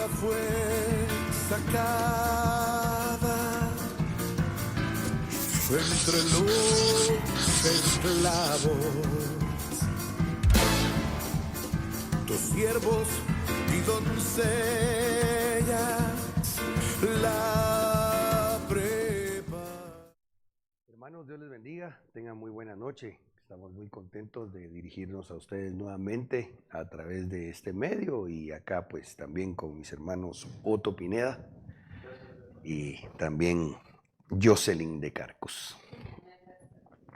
vida fue sacada entre los esclavos, tus siervos y doncellas la prepa. Hermanos, Dios les bendiga, tengan muy buena noche. Estamos muy contentos de dirigirnos a ustedes nuevamente a través de este medio y acá pues también con mis hermanos Otto Pineda y también Jocelyn de Carcos.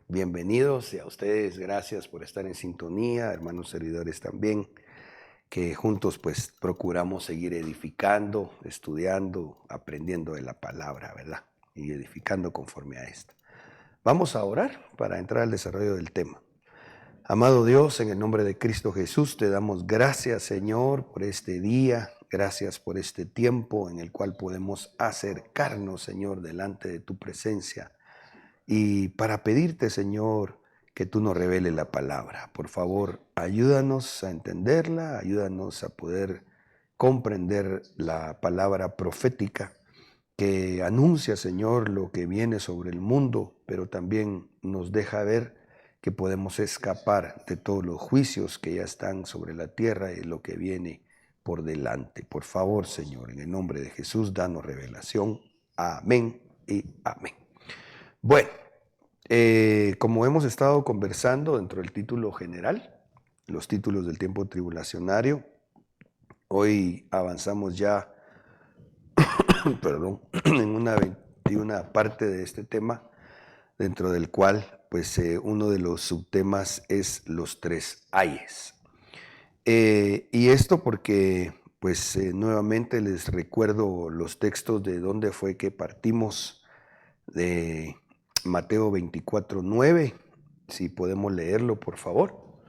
Bienvenidos y a ustedes gracias por estar en sintonía, hermanos servidores también, que juntos pues procuramos seguir edificando, estudiando, aprendiendo de la palabra, ¿verdad? Y edificando conforme a esta. Vamos a orar para entrar al desarrollo del tema. Amado Dios, en el nombre de Cristo Jesús, te damos gracias, Señor, por este día. Gracias por este tiempo en el cual podemos acercarnos, Señor, delante de tu presencia. Y para pedirte, Señor, que tú nos reveles la palabra. Por favor, ayúdanos a entenderla, ayúdanos a poder comprender la palabra profética que anuncia, Señor, lo que viene sobre el mundo, pero también nos deja ver que podemos escapar de todos los juicios que ya están sobre la tierra y lo que viene por delante. Por favor, Señor, en el nombre de Jesús, danos revelación. Amén y amén. Bueno, como hemos estado conversando dentro del título general, los títulos del tiempo tribulacionario, hoy avanzamos ya en una 21 parte de este tema, dentro del cual pues uno de los subtemas es los tres ayes. Y esto porque pues nuevamente les recuerdo los textos de dónde fue que partimos, de Mateo 24:9, si podemos leerlo por favor.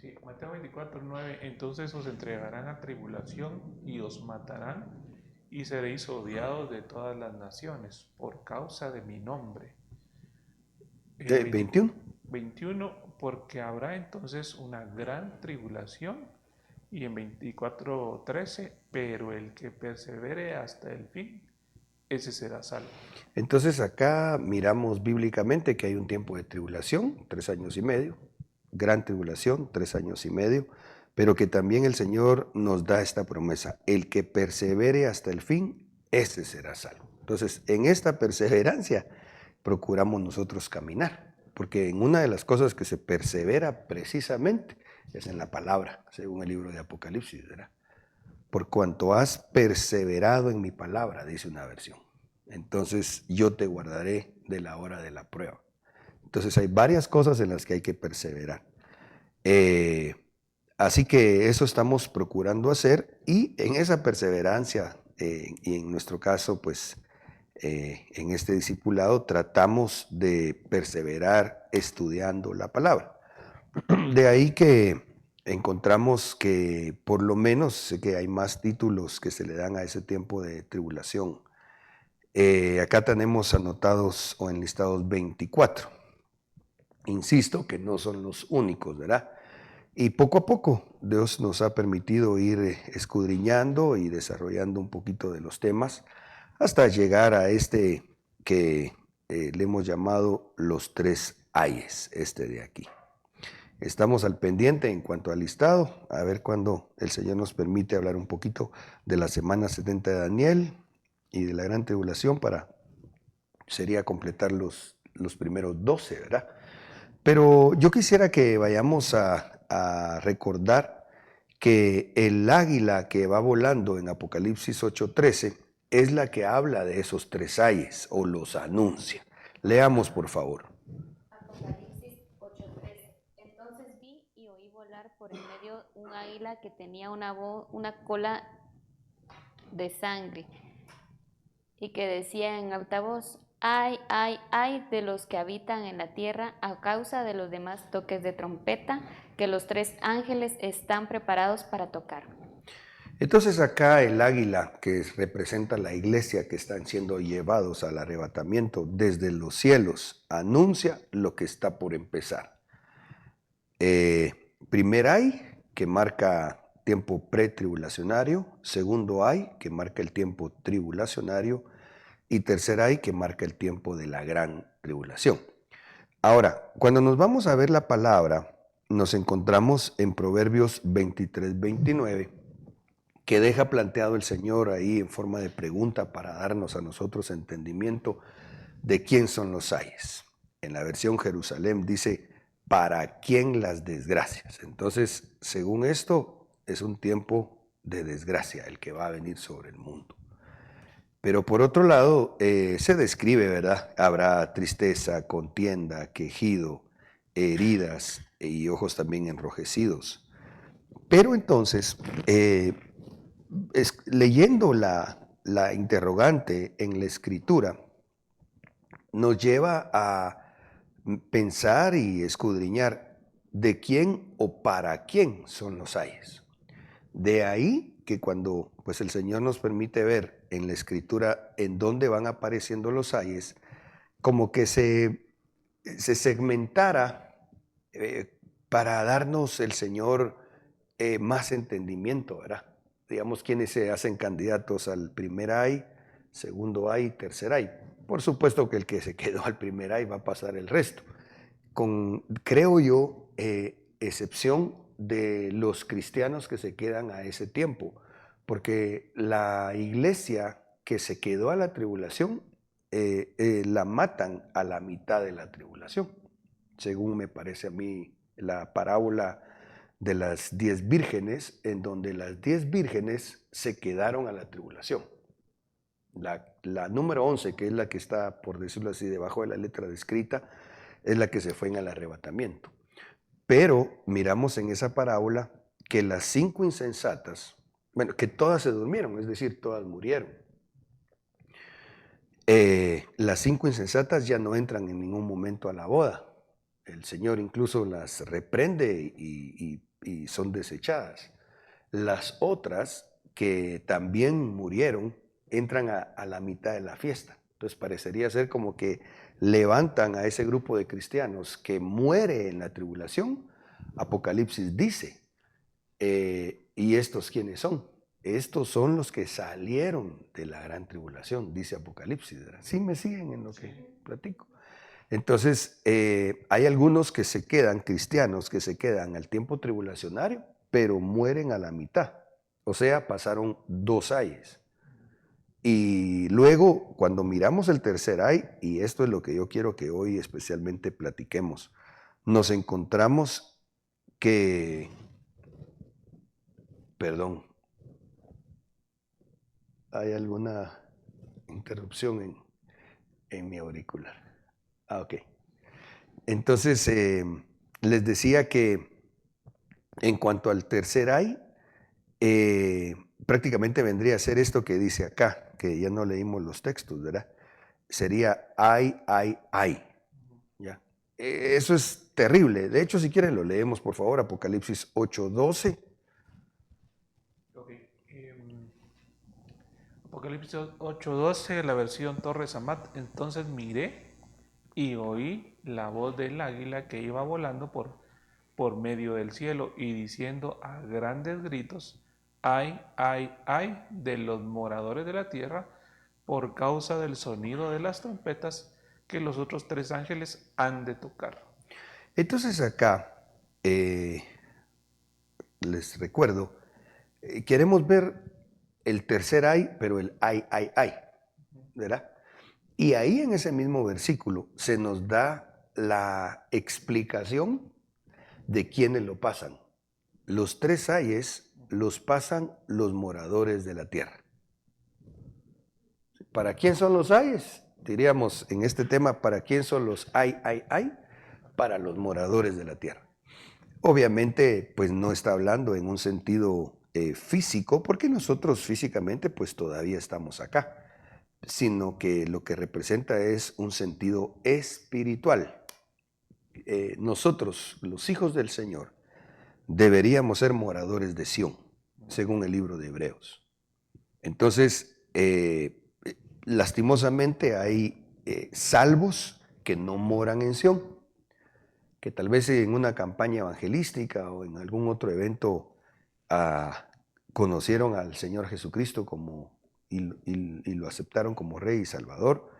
Sí, Mateo 24:9, entonces os entregarán a tribulación y os matarán y seréis odiados de todas las naciones por causa de mi nombre. 21. 21, porque habrá entonces una gran tribulación, y en 24:13, pero el que persevere hasta el fin, ese será salvo. Entonces acá miramos bíblicamente que hay un tiempo de tribulación, 3 años y medio, gran tribulación, 3 años y medio, pero que también el Señor nos da esta promesa: el que persevere hasta el fin, ese será salvo. Entonces, en esta perseverancia procuramos nosotros caminar, porque en una de las cosas que se persevera precisamente es en la palabra, según el libro de Apocalipsis, ¿verdad? Por cuanto has perseverado en mi palabra, dice una versión, entonces yo te guardaré de la hora de la prueba. Entonces hay varias cosas en las que hay que perseverar. Así que eso estamos procurando hacer, y en esa perseverancia, y en nuestro caso, pues en este discipulado tratamos de perseverar estudiando la palabra. De ahí que encontramos que por lo menos, sé que hay más títulos que se le dan a ese tiempo de tribulación. Acá tenemos anotados o enlistados 24. Insisto que no son los únicos, ¿verdad? Y poco a poco Dios nos ha permitido ir escudriñando y desarrollando un poquito de los temas hasta llegar a este que le hemos llamado los tres ayes, este de aquí. Estamos al pendiente en cuanto al listado, a ver cuándo el Señor nos permite hablar un poquito de la semana 70 de Daniel y de la gran tribulación, sería completar los primeros 12, ¿verdad? Pero yo quisiera que vayamos a recordar que el águila que va volando en Apocalipsis 8:13 es la que habla de esos tres ayes o los anuncia. Leamos, por favor. Apocalipsis 8:13. Entonces vi y oí volar por en medio un águila que tenía una cola de sangre y que decía en alta voz: ay, ay, ay de los que habitan en la tierra a causa de los demás toques de trompeta que los tres ángeles están preparados para tocar. Entonces acá el águila, que representa la iglesia que están siendo llevados al arrebatamiento desde los cielos, anuncia lo que está por empezar. Primer ay, que marca tiempo pretribulacionario, segundo ay, que marca el tiempo tribulacionario, y tercer ay, que marca el tiempo de la gran tribulación. Ahora, cuando nos vamos a ver la palabra, nos encontramos en Proverbios 23-29, que deja planteado el Señor ahí en forma de pregunta para darnos a nosotros entendimiento de quién son los ayes. En la versión Jerusalén dice, ¿para quién las desgracias? Entonces, según esto, es un tiempo de desgracia el que va a venir sobre el mundo. Pero por otro lado, se describe, ¿verdad? Habrá tristeza, contienda, quejido, heridas y ojos también enrojecidos. Pero entonces, leyendo la interrogante en la escritura, nos lleva a pensar y escudriñar de quién o para quién son los ayes. De ahí que cuando pues, el Señor nos permite ver en la escritura en dónde van apareciendo los ayes, como que se segmentara para darnos el Señor más entendimiento, ¿verdad? Digamos, quienes se hacen candidatos al primer ay, segundo ay, tercer ay. Por supuesto que el que se quedó al primer ay va a pasar el resto. Con, creo yo, excepción de los cristianos que se quedan a ese tiempo, porque la iglesia que se quedó a la tribulación la matan a la mitad de la tribulación, según me parece a mí la parábola de las 10 vírgenes, en donde las 10 vírgenes se quedaron a la tribulación. La número 11, que es la que está, por decirlo así, debajo de la letra descrita, es la que se fue en el arrebatamiento. Pero miramos en esa parábola que las 5 insensatas, bueno, que todas se durmieron, es decir, todas murieron. Las 5 insensatas ya no entran en ningún momento a la boda. El Señor incluso las reprende y son desechadas. Las otras, que también murieron, entran a la mitad de la fiesta. Entonces parecería ser como que levantan a ese grupo de cristianos que muere en la tribulación. Apocalipsis dice, ¿y estos quiénes son? Estos son los que salieron de la gran tribulación, dice Apocalipsis. ¿Sí me siguen en lo que platico? Entonces, hay algunos que se quedan, cristianos, que se quedan al tiempo tribulacionario, pero mueren a la mitad. O sea, pasaron 2 ayes. Y luego, cuando miramos el tercer ay, y esto es lo que yo quiero que hoy especialmente platiquemos, nos encontramos que, perdón, hay alguna interrupción en mi auricular. Ok. Entonces, les decía que en cuanto al tercer ay, prácticamente vendría a ser esto que dice acá, que ya no leímos los textos, ¿verdad? Sería ay, ay, ay. ¿Ya? Eso es terrible. De hecho, si quieren lo leemos, por favor, Apocalipsis 8:12. Okay. Apocalipsis 8:12, la versión Torres Amat. Entonces miré y oí la voz del águila que iba volando por medio del cielo y diciendo a grandes gritos, ay, ay, ay de los moradores de la tierra por causa del sonido de las trompetas que los otros 3 ángeles han de tocar. Entonces acá, les recuerdo, queremos ver el tercer ay, pero el ay, ay, ay, ¿verdad? Y ahí en ese mismo versículo se nos da la explicación de quiénes lo pasan. Los 3 ayes los pasan los moradores de la tierra. ¿Para quién son los ayes? Diríamos en este tema, ¿para quién son los ay, ay, ay? Para los moradores de la tierra. Obviamente, pues no está hablando en un sentido físico, porque nosotros físicamente pues todavía estamos acá, sino que lo que representa es un sentido espiritual. Nosotros, los hijos del Señor, deberíamos ser moradores de Sión, según el libro de Hebreos. Entonces, lastimosamente hay salvos que no moran en Sión, que tal vez en una campaña evangelística o en algún otro evento conocieron al Señor Jesucristo y lo aceptaron como Rey y Salvador,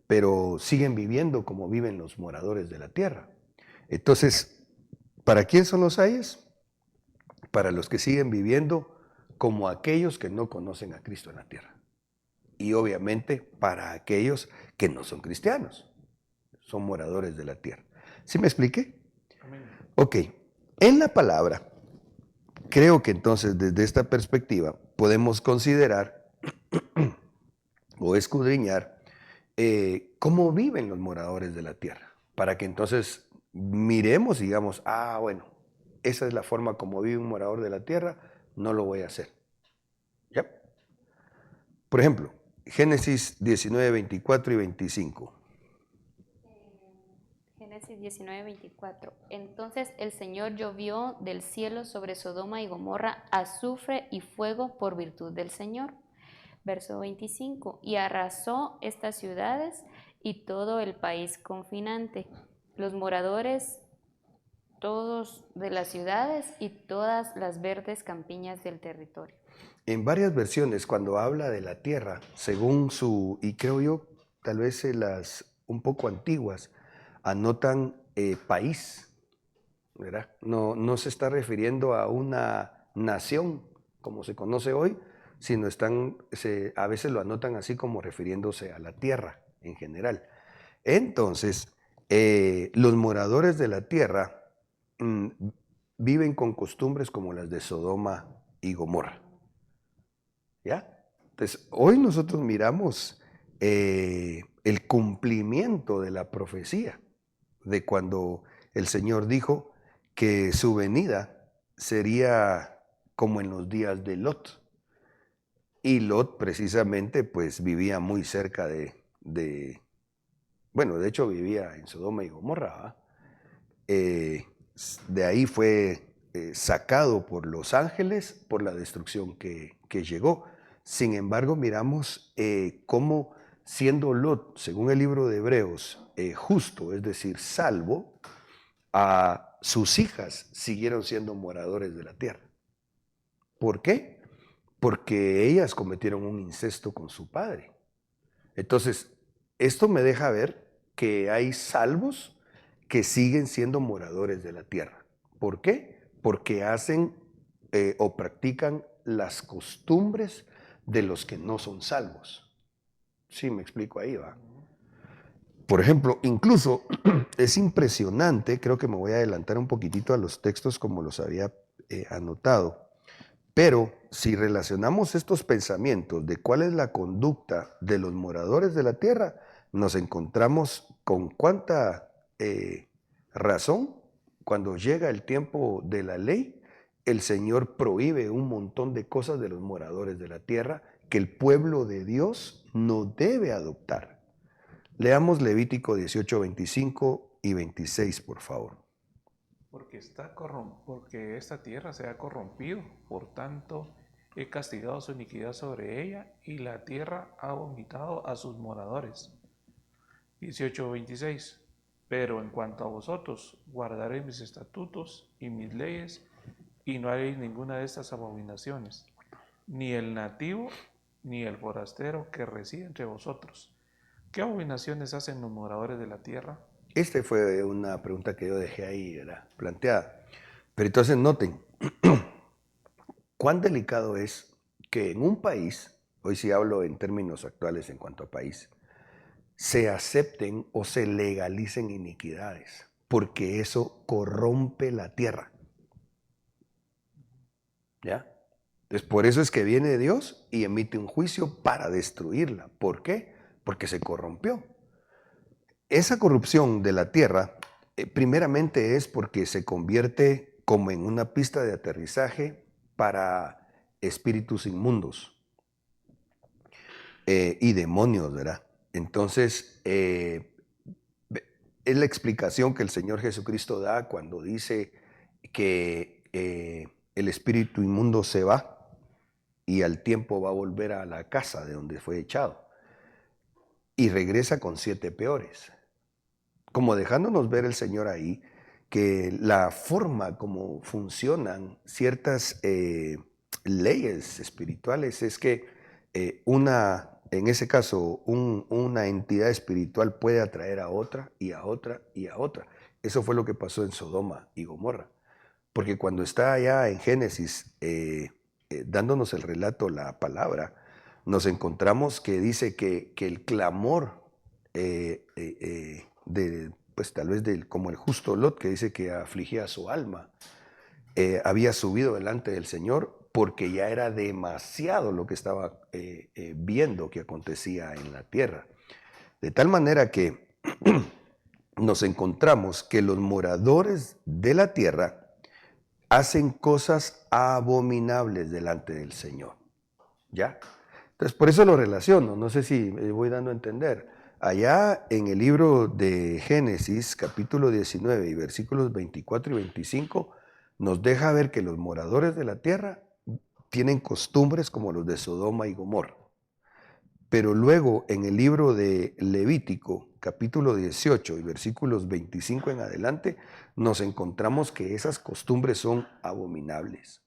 pero siguen viviendo como viven los moradores de la tierra. Entonces, ¿para quién son los ayes? Para los que siguen viviendo como aquellos que no conocen a Cristo en la tierra. Y obviamente para aquellos que no son cristianos, son moradores de la tierra. ¿Sí me expliqué? Amén. Ok, en la palabra, creo que entonces desde esta perspectiva podemos considerar o escudriñar cómo viven los moradores de la tierra, para que entonces miremos y digamos, bueno, esa es la forma como vive un morador de la tierra, no lo voy a hacer. ¿Ya? Por ejemplo, Génesis 19, 24 y 25. Génesis 19, 24. Entonces el Señor llovió del cielo sobre Sodoma y Gomorra azufre y fuego por virtud del Señor. Verso 25. Y arrasó estas ciudades y todo el país confinante, los moradores todos de las ciudades y todas las verdes campiñas del territorio. En varias versiones, cuando habla de la tierra, según y creo yo, tal vez las un poco antiguas, anotan país, ¿verdad? No se está refiriendo a una nación como se conoce hoy, sino a veces lo anotan así como refiriéndose a la tierra en general. Entonces, los moradores de la tierra viven con costumbres como las de Sodoma y Gomorra. ¿Ya? Entonces, hoy nosotros miramos el cumplimiento de la profecía de cuando el Señor dijo que su venida sería como en los días de Lot. Y Lot precisamente pues vivía muy cerca bueno, de hecho vivía en Sodoma y Gomorra. De ahí fue sacado por los ángeles por la destrucción que llegó. Sin embargo, miramos cómo siendo Lot, según el libro de Hebreos, justo, es decir, salvo, a sus hijas siguieron siendo moradores de la tierra. ¿Por qué? Porque ellas cometieron un incesto con su padre. Entonces, esto me deja ver que hay salvos que siguen siendo moradores de la tierra. ¿Por qué? Porque hacen o practican las costumbres de los que no son salvos. Sí, me explico ahí, ¿va? Por ejemplo, incluso es impresionante, creo que me voy a adelantar un poquitito a los textos como los había anotado, pero si relacionamos estos pensamientos de cuál es la conducta de los moradores de la tierra, nos encontramos con cuánta razón cuando llega el tiempo de la ley, el Señor prohíbe un montón de cosas de los moradores de la tierra que el pueblo de Dios no debe adoptar. Leamos Levítico 18, 25 y 26, por favor. Porque esta tierra se ha corrompido, por tanto he castigado su iniquidad sobre ella, y la tierra ha vomitado a sus moradores. 18:26. Pero en cuanto a vosotros, guardaréis mis estatutos y mis leyes, y no haréis ninguna de estas abominaciones, ni el nativo ni el forastero que reside entre vosotros. ¿Qué abominaciones hacen los moradores de la tierra? Esta fue una pregunta que yo dejé ahí, ¿verdad?, planteada. Pero entonces noten, cuán delicado es que en un país, hoy sí hablo en términos actuales en cuanto a país, se acepten o se legalicen iniquidades, porque eso corrompe la tierra. ¿Ya? Entonces, por eso es que viene Dios y emite un juicio para destruirla. ¿Por qué? Porque se corrompió. Esa corrupción de la tierra, primeramente es porque se convierte como en una pista de aterrizaje para espíritus inmundos y demonios, ¿verdad? Entonces, es la explicación que el Señor Jesucristo da cuando dice que el espíritu inmundo se va y al tiempo va a volver a la casa de donde fue echado y regresa con 7 peores. Como dejándonos ver el Señor ahí que la forma como funcionan ciertas leyes espirituales es que en ese caso, una entidad espiritual puede atraer a otra y a otra y a otra. Eso fue lo que pasó en Sodoma y Gomorra. Porque cuando está allá en Génesis dándonos el relato, la palabra, nos encontramos que dice que el clamor pues tal vez como el justo Lot, que dice que afligía su alma, había subido delante del Señor porque ya era demasiado lo que estaba viendo que acontecía en la tierra. De tal manera que nos encontramos que los moradores de la tierra hacen cosas abominables delante del Señor. ¿Ya? Entonces, por eso lo relaciono, no sé si me voy dando a entender. Allá en el libro de Génesis, capítulo 19 y versículos 24 y 25, nos deja ver que los moradores de la tierra tienen costumbres como los de Sodoma y Gomorra. Pero luego en el libro de Levítico, capítulo 18 y versículos 25 en adelante, nos encontramos que esas costumbres son abominables.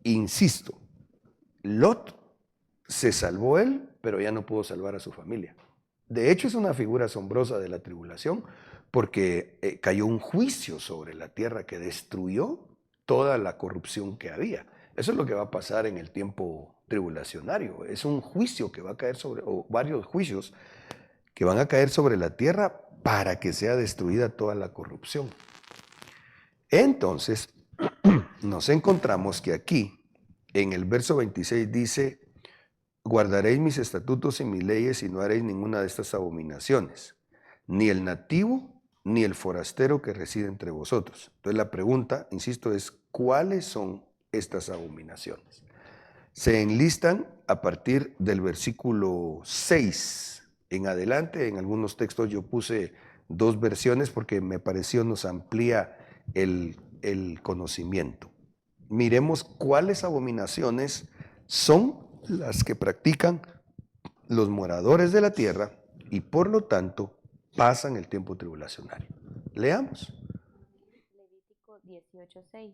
Insisto, Lot se salvó él, pero ya no pudo salvar a su familia. De hecho, es una figura asombrosa de la tribulación porque cayó un juicio sobre la tierra que destruyó toda la corrupción que había. Eso es lo que va a pasar en el tiempo tribulacionario. Es un juicio que va a caer o varios juicios que van a caer sobre la tierra para que sea destruida toda la corrupción. Entonces, nos encontramos que aquí, en el verso 26 dice: guardaréis mis estatutos y mis leyes y no haréis ninguna de estas abominaciones, ni el nativo ni el forastero que reside entre vosotros. Entonces la pregunta, insisto, es ¿cuáles son estas abominaciones? Se enlistan a partir del versículo 6 en adelante. En algunos textos yo puse 2 versiones porque me pareció nos amplía el conocimiento. Miremos cuáles abominaciones son las que practican los moradores de la tierra y por lo tanto pasan el tiempo tribulacionario. Leamos. Levítico 18:6.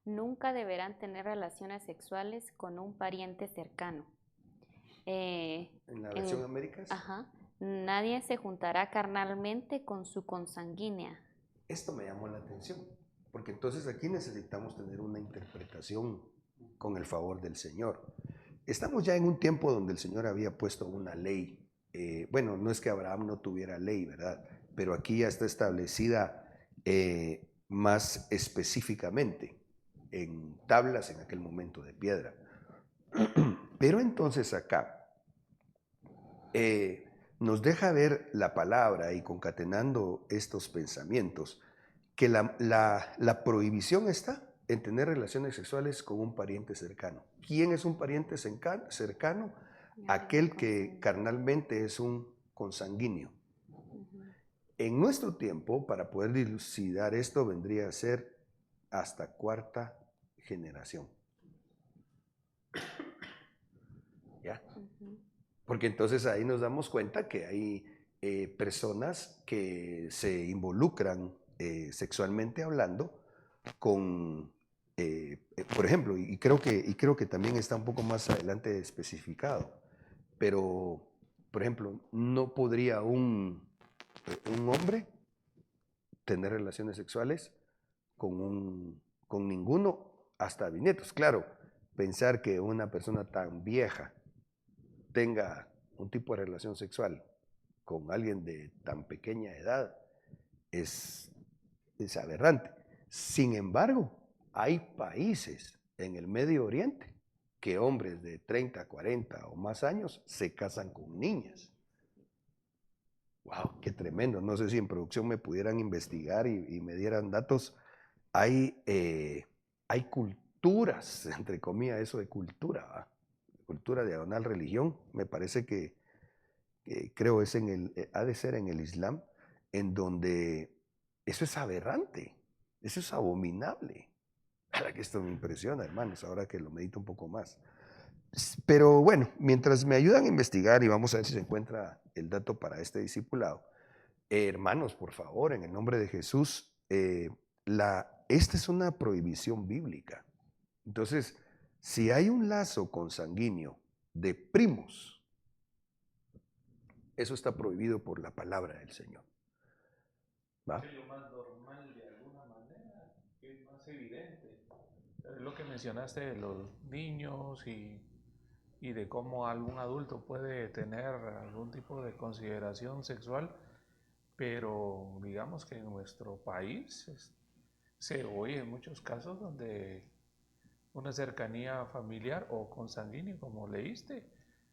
Nunca deberán tener relaciones sexuales con un pariente cercano. En la versión Américas. Ajá. Nadie se juntará carnalmente con su consanguínea. Esto me llamó la atención, porque entonces aquí necesitamos tener una interpretación con el favor del Señor. Estamos ya en un tiempo donde el Señor había puesto una ley. Bueno, no es que Abraham no tuviera ley, ¿verdad? Pero aquí ya está establecida más específicamente en tablas en aquel momento de piedra. Pero entonces acá nos deja ver la palabra y concatenando estos pensamientos que la prohibición está en tener relaciones sexuales con un pariente cercano. ¿Quién es un pariente cercano? Aquel que carnalmente es un consanguíneo. En nuestro tiempo, para poder dilucidar esto, vendría a ser hasta 4ª generación. ¿Ya? Porque entonces ahí nos damos cuenta que hay personas que se involucran sexualmente hablando con, por ejemplo, y creo que también está un poco más adelante especificado, pero, por ejemplo, no podría un hombre tener relaciones sexuales con ninguno, hasta bisnietos. Claro, pensar que una persona tan vieja tenga un tipo de relación sexual con alguien de tan pequeña edad es aberrante. Sin embargo, hay países en el Medio Oriente que hombres de 30, 40 o más años se casan con niñas. ¡Wow! ¡Qué tremendo! No sé si en producción me pudieran investigar y me dieran datos. Hay culturas, entre comillas, eso de cultura, ¿va? Cultura diagonal religión, me parece que creo ha de ser en el Islam, en donde eso es aberrante, eso es abominable. Para que esto me impresiona, hermanos, ahora que lo medito un poco más. Pero bueno, mientras me ayudan a investigar y vamos a ver si se encuentra el dato para este discipulado, hermanos, por favor, en el nombre de Jesús, esta es una prohibición bíblica. Entonces, si hay un lazo consanguíneo de primos, eso está prohibido por la palabra del Señor. ¿Va? Es lo más normal de alguna manera, es más evidente. Lo que mencionaste de los niños y de cómo algún adulto puede tener algún tipo de consideración sexual, pero digamos que en nuestro país se oye en muchos casos donde una cercanía familiar o consanguínea, como leíste,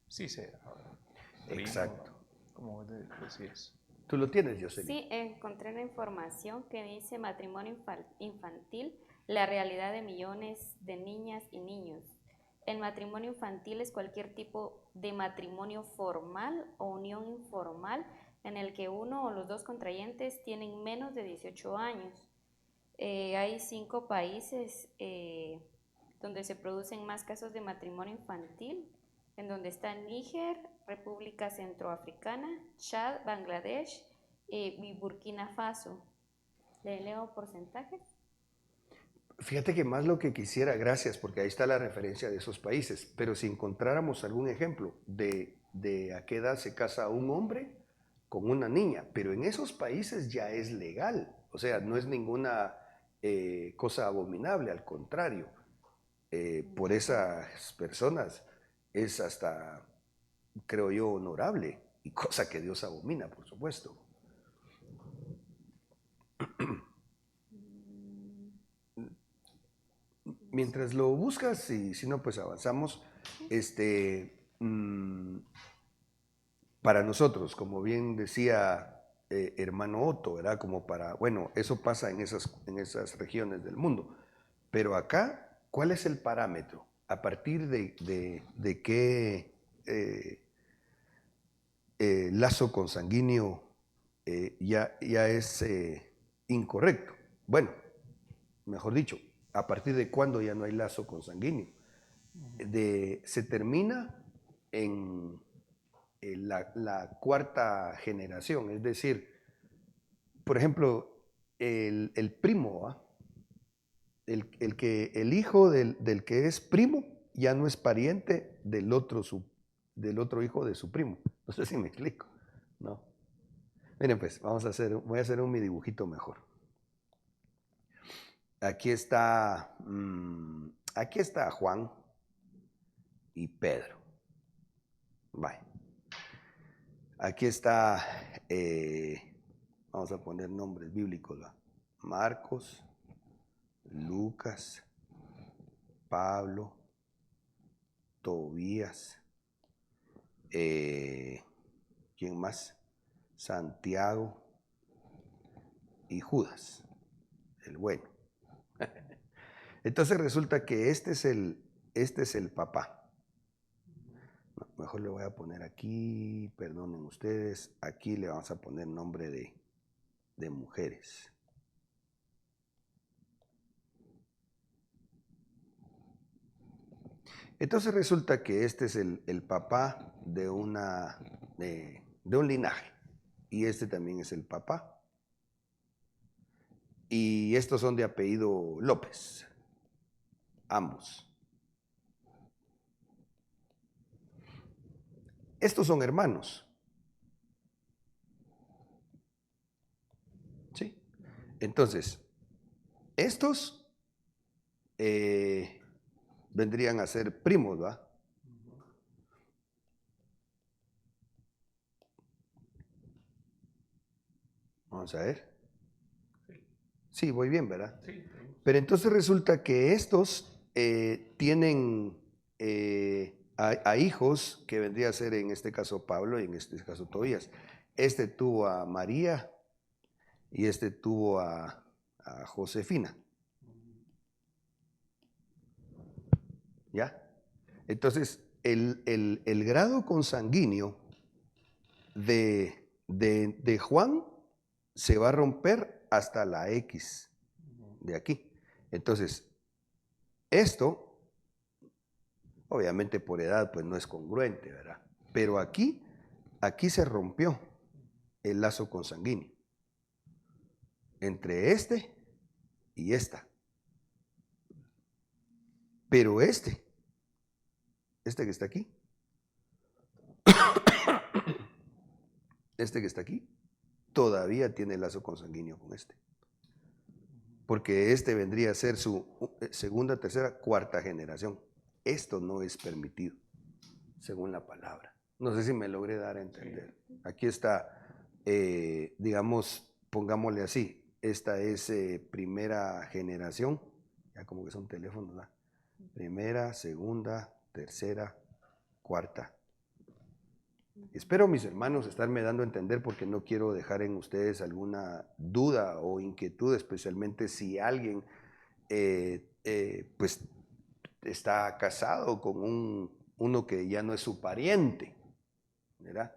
sí se da. Exacto. Como decías. ¿Tú lo tienes, Jocelyn? Sí, encontré una información que dice matrimonio infantil, la realidad de millones de niñas y niños. El matrimonio infantil es cualquier tipo de matrimonio formal o unión informal en el que uno o los dos contrayentes tienen menos de 18 años. Hay 5 países donde se producen más casos de matrimonio infantil, en donde está Níger, República Centroafricana, Chad, Bangladesh y Burkina Faso. ¿Le leo porcentajes? Fíjate que más lo que quisiera, gracias, porque ahí está la referencia de esos países, pero si encontráramos algún ejemplo de a qué edad se casa un hombre con una niña, pero en esos países ya es legal, o sea, no es ninguna cosa abominable, al contrario, por esas personas es hasta, creo yo, honorable, y cosa que Dios abomina, por supuesto. Mientras lo buscas, y si no, pues avanzamos. Para nosotros, como bien decía hermano Otto, ¿verdad? Como para, bueno, eso pasa en esas regiones del mundo. Pero acá, ¿cuál es el parámetro? ¿A partir de qué lazo consanguíneo ya es incorrecto? Bueno, mejor dicho, ¿a partir de cuándo ya no hay lazo consanguíneo? Se termina en la cuarta generación, es decir, por ejemplo, el primo, ¿va? El hijo del que es primo ya no es pariente del otro hijo de su primo. No sé si me explico, ¿no? Miren pues, voy a hacer mi dibujito mejor. Aquí está Juan y Pedro. Bye. Aquí está, vamos a poner nombres bíblicos, ¿va? Marcos, Lucas, Pablo, Tobías, ¿quién más? Santiago y Judas, el bueno. Entonces resulta que este es el papá. Mejor le voy a poner aquí, perdonen ustedes, aquí le vamos a poner nombre de mujeres. Entonces resulta que este es el papá de un linaje, y este también es el papá. Y estos son de apellido López, ambos. Estos son hermanos. ¿Sí? Entonces, estos vendrían a ser primos, ¿va? Vamos a ver. Sí, voy bien, ¿verdad? Sí. Pero entonces resulta que estos tienen a hijos, que vendría a ser en este caso Pablo y en este caso Tobías. Este tuvo a María y este tuvo a Josefina. ¿Ya? Entonces, el grado consanguíneo de Juan se va a romper hasta la X de aquí. Entonces, esto, obviamente por edad, pues no es congruente, ¿verdad? Pero aquí se rompió el lazo consanguíneo. entre este y esta. Pero este que está aquí, este que está aquí, todavía tiene lazo consanguíneo con este. Porque este vendría a ser su segunda, tercera, cuarta generación. Esto no es permitido, según la palabra. No sé si me logré dar a entender. Aquí está, digamos, pongámosle así, esta es primera generación, ya como que son teléfonos, ¿verdad? Primera, segunda, tercera, cuarta. Espero, mis hermanos, estarme dando a entender porque no quiero dejar en ustedes alguna duda o inquietud, especialmente si alguien pues está casado con uno que ya no es su pariente, ¿verdad?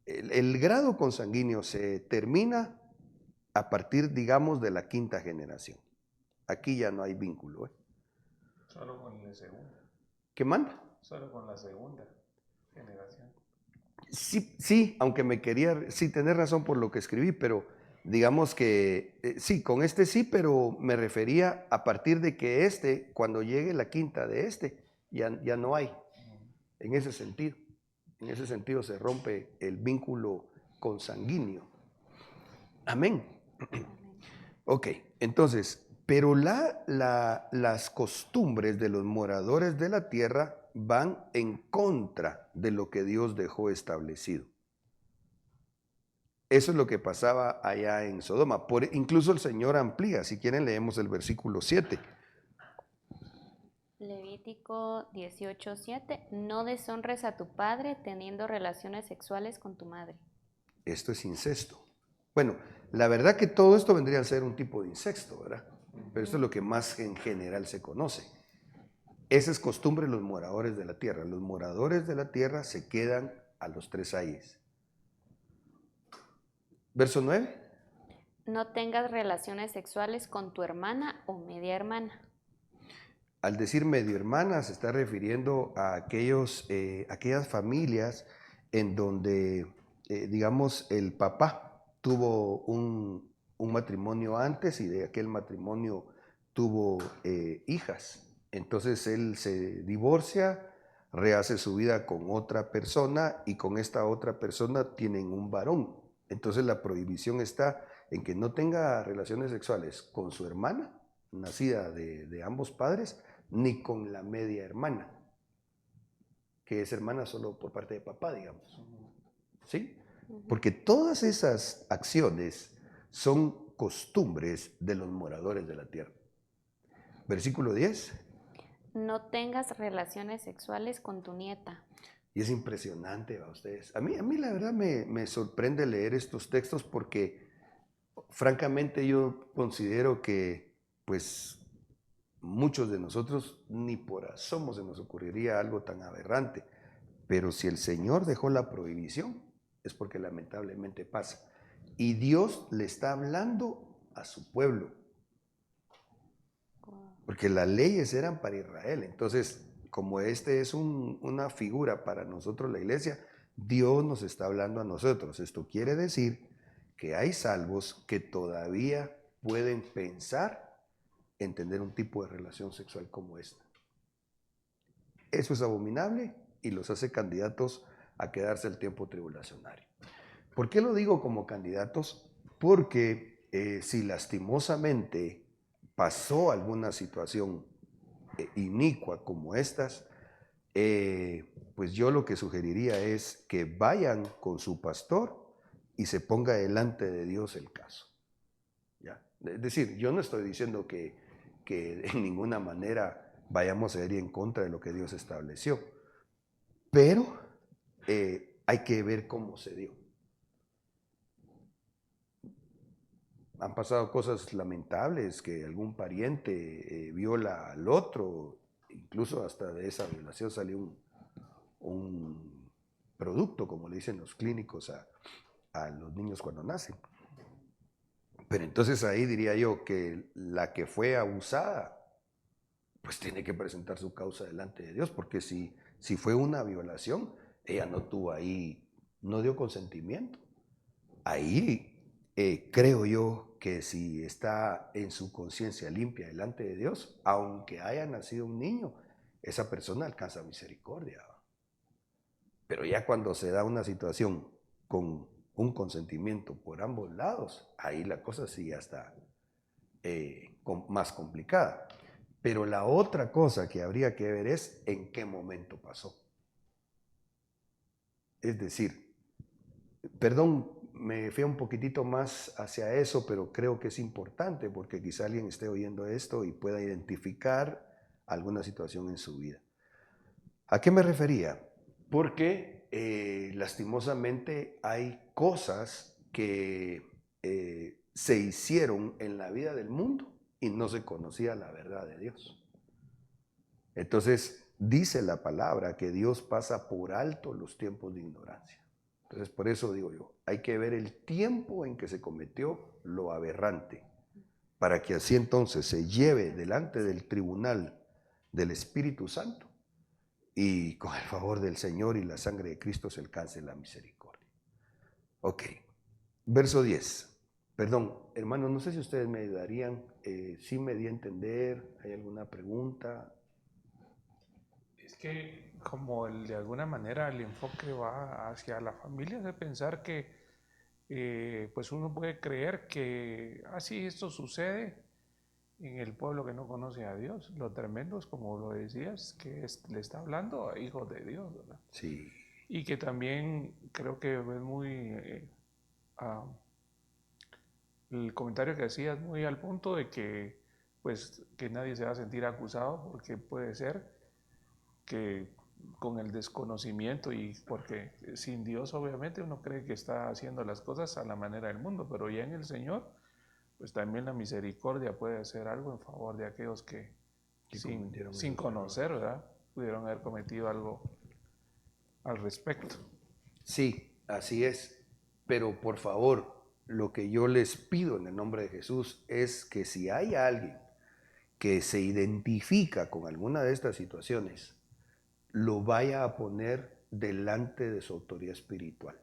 El grado consanguíneo se termina a partir, digamos, de la quinta generación. Aquí ya no hay vínculo, ¿eh? Solo con la segunda. ¿Qué manda? Solo con la segunda generación. Sí, aunque sí, tenés razón por lo que escribí, pero digamos que sí, con este sí, pero me refería a partir de que cuando llegue la quinta de ya no hay, en ese sentido. En ese sentido se rompe el vínculo consanguíneo. Amén. Ok, entonces, pero las costumbres de los moradores de la tierra van en contra de lo que Dios dejó establecido. Eso es lo que pasaba allá en Sodoma. Incluso el Señor amplía, si quieren leemos el versículo 7. Levítico 18:7. No deshonres a tu padre teniendo relaciones sexuales con tu madre. Esto es incesto. Bueno, la verdad que todo esto vendría a ser un tipo de incesto, ¿verdad? Pero esto es lo que más en general se conoce. Esa es costumbre de los moradores de la tierra. Los moradores de la tierra se quedan a los 3 ayes. Verso 9. No tengas relaciones sexuales con tu hermana o media hermana. Al decir medio hermana se está refiriendo a aquellas familias en donde, digamos, el papá tuvo un matrimonio antes y de aquel matrimonio tuvo hijas. Entonces él se divorcia, rehace su vida con otra persona y con esta otra persona tienen un varón. Entonces la prohibición está en que no tenga relaciones sexuales con su hermana, nacida de ambos padres, ni con la media hermana, que es hermana solo por parte de papá, digamos. ¿Sí? Porque todas esas acciones son costumbres de los moradores de la tierra. Versículo 10. No tengas relaciones sexuales con tu nieta. Y es impresionante a ustedes. A mí la verdad me sorprende leer estos textos porque francamente yo considero que pues muchos de nosotros ni por asomo se nos ocurriría algo tan aberrante. Pero si el Señor dejó la prohibición es porque lamentablemente pasa. Y Dios le está hablando a su pueblo. Porque las leyes eran para Israel. Entonces, como este es una figura para nosotros, la iglesia, Dios nos está hablando a nosotros. Esto quiere decir que hay salvos que todavía pueden pensar en tener un tipo de relación sexual como esta. Eso es abominable y los hace candidatos a quedarse el tiempo tribulacionario. ¿Por qué lo digo como candidatos? Porque si lastimosamente pasó alguna situación inicua como estas, pues yo lo que sugeriría es que vayan con su pastor y se ponga delante de Dios el caso. ¿Ya? Es decir, yo no estoy diciendo que en ninguna manera vayamos a ir en contra de lo que Dios estableció, pero hay que ver cómo se dio. Han pasado cosas lamentables, que algún pariente viola al otro, incluso hasta de esa violación salió un producto, como le dicen los clínicos a los niños cuando nacen. Pero entonces ahí diría yo que la que fue abusada, pues tiene que presentar su causa delante de Dios, porque si fue una violación, ella no tuvo ahí, no dio consentimiento. Ahí creo yo que si está en su conciencia limpia delante de Dios, aunque haya nacido un niño, esa persona alcanza misericordia. Pero ya cuando se da una situación con un consentimiento por ambos lados, ahí la cosa sí ya está más complicada. Pero la otra cosa que habría que ver es en qué momento pasó. Es decir, perdón, me fui un poquitito más hacia eso, pero creo que es importante porque quizá alguien esté oyendo esto y pueda identificar alguna situación en su vida. ¿A qué me refería? Porque lastimosamente hay cosas que se hicieron en la vida del mundo y no se conocía la verdad de Dios. Entonces, dice la palabra que Dios pasa por alto los tiempos de ignorancia. Entonces, por eso digo yo, hay que ver el tiempo en que se cometió lo aberrante, para que así entonces se lleve delante del tribunal del Espíritu Santo y con el favor del Señor y la sangre de Cristo se alcance la misericordia. Ok, verso 10. Perdón, hermanos, no sé si ustedes me ayudarían, si me di a entender, ¿hay alguna pregunta? Es que como de alguna manera el enfoque va hacia la familia, de pensar que pues uno puede creer que así esto sucede en el pueblo que no conoce a Dios. Lo tremendo es, como lo decías, que le está hablando a hijos de Dios, ¿verdad? Sí. Y que también creo que es muy, el comentario que hacías muy al punto de que pues que nadie se va a sentir acusado, porque puede ser que con el desconocimiento y porque sin Dios obviamente uno cree que está haciendo las cosas a la manera del mundo, pero ya en el Señor pues también la misericordia puede hacer algo en favor de aquellos que sin conocer, ¿verdad? Pudieron haber cometido algo al respecto. Sí, así es. Pero por favor, lo que yo les pido en el nombre de Jesús es que si hay alguien que se identifica con alguna de estas situaciones, lo vaya a poner delante de su autoridad espiritual,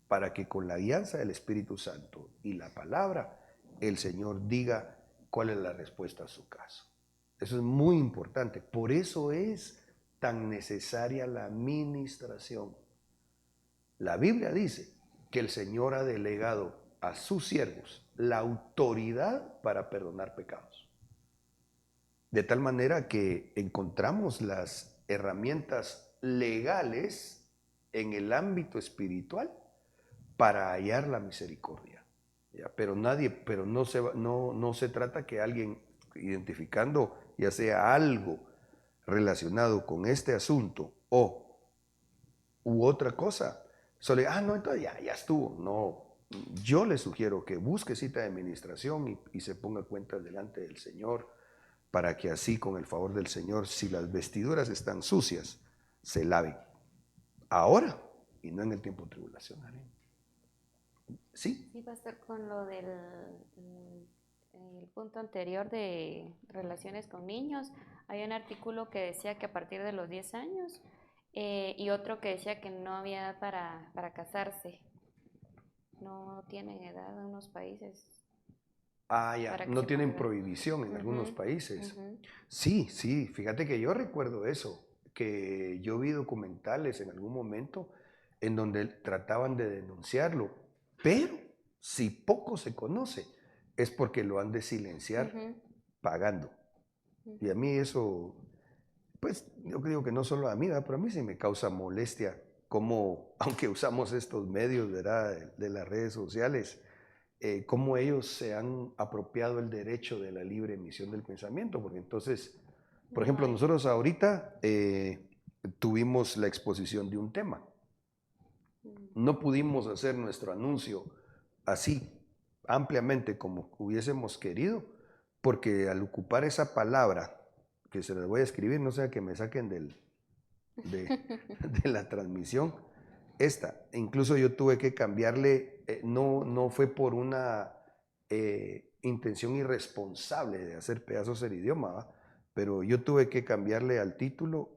para que con la guianza del Espíritu Santo y la palabra, el Señor diga cuál es la respuesta a su caso. Eso es muy importante. Por eso es tan necesaria la ministración. La Biblia dice que el Señor ha delegado a sus siervos la autoridad para perdonar pecados. De tal manera que encontramos las herramientas legales en el ámbito espiritual para hallar la misericordia. ¿Ya? Pero no se trata que alguien identificando ya sea algo relacionado con este asunto u otra cosa, solo, no, entonces ya estuvo. No, yo le sugiero que busque cita de administración y se ponga cuentas delante del Señor, para que así, con el favor del Señor, si las vestiduras están sucias, se laven ahora y no en el tiempo tribulacional. ¿Sí? Sí, pastor, con lo del el punto anterior de relaciones con niños, hay un artículo que decía que a partir de los 10 años y otro que decía que no había edad para casarse. No tienen edad en unos países. Ya, no tienen prohibición en algunos países. Sí, fíjate que yo recuerdo eso, que yo vi documentales en algún momento en donde trataban de denunciarlo, pero si poco se conoce es porque lo han de silenciar pagando. Y a mí eso, pues yo creo que no solo a mí, ¿verdad? Pero a mí sí me causa molestia cómo, aunque usamos estos medios, ¿verdad?, de las redes sociales, cómo ellos se han apropiado el derecho de la libre emisión del pensamiento, porque entonces, por ejemplo, nosotros ahorita tuvimos la exposición de un tema. No pudimos hacer nuestro anuncio así ampliamente como hubiésemos querido, porque al ocupar esa palabra, que se las voy a escribir, no sea que me saquen de la transmisión, incluso yo tuve que cambiarle, no fue por una intención irresponsable de hacer pedazos el idioma, ¿va? Pero yo tuve que cambiarle al título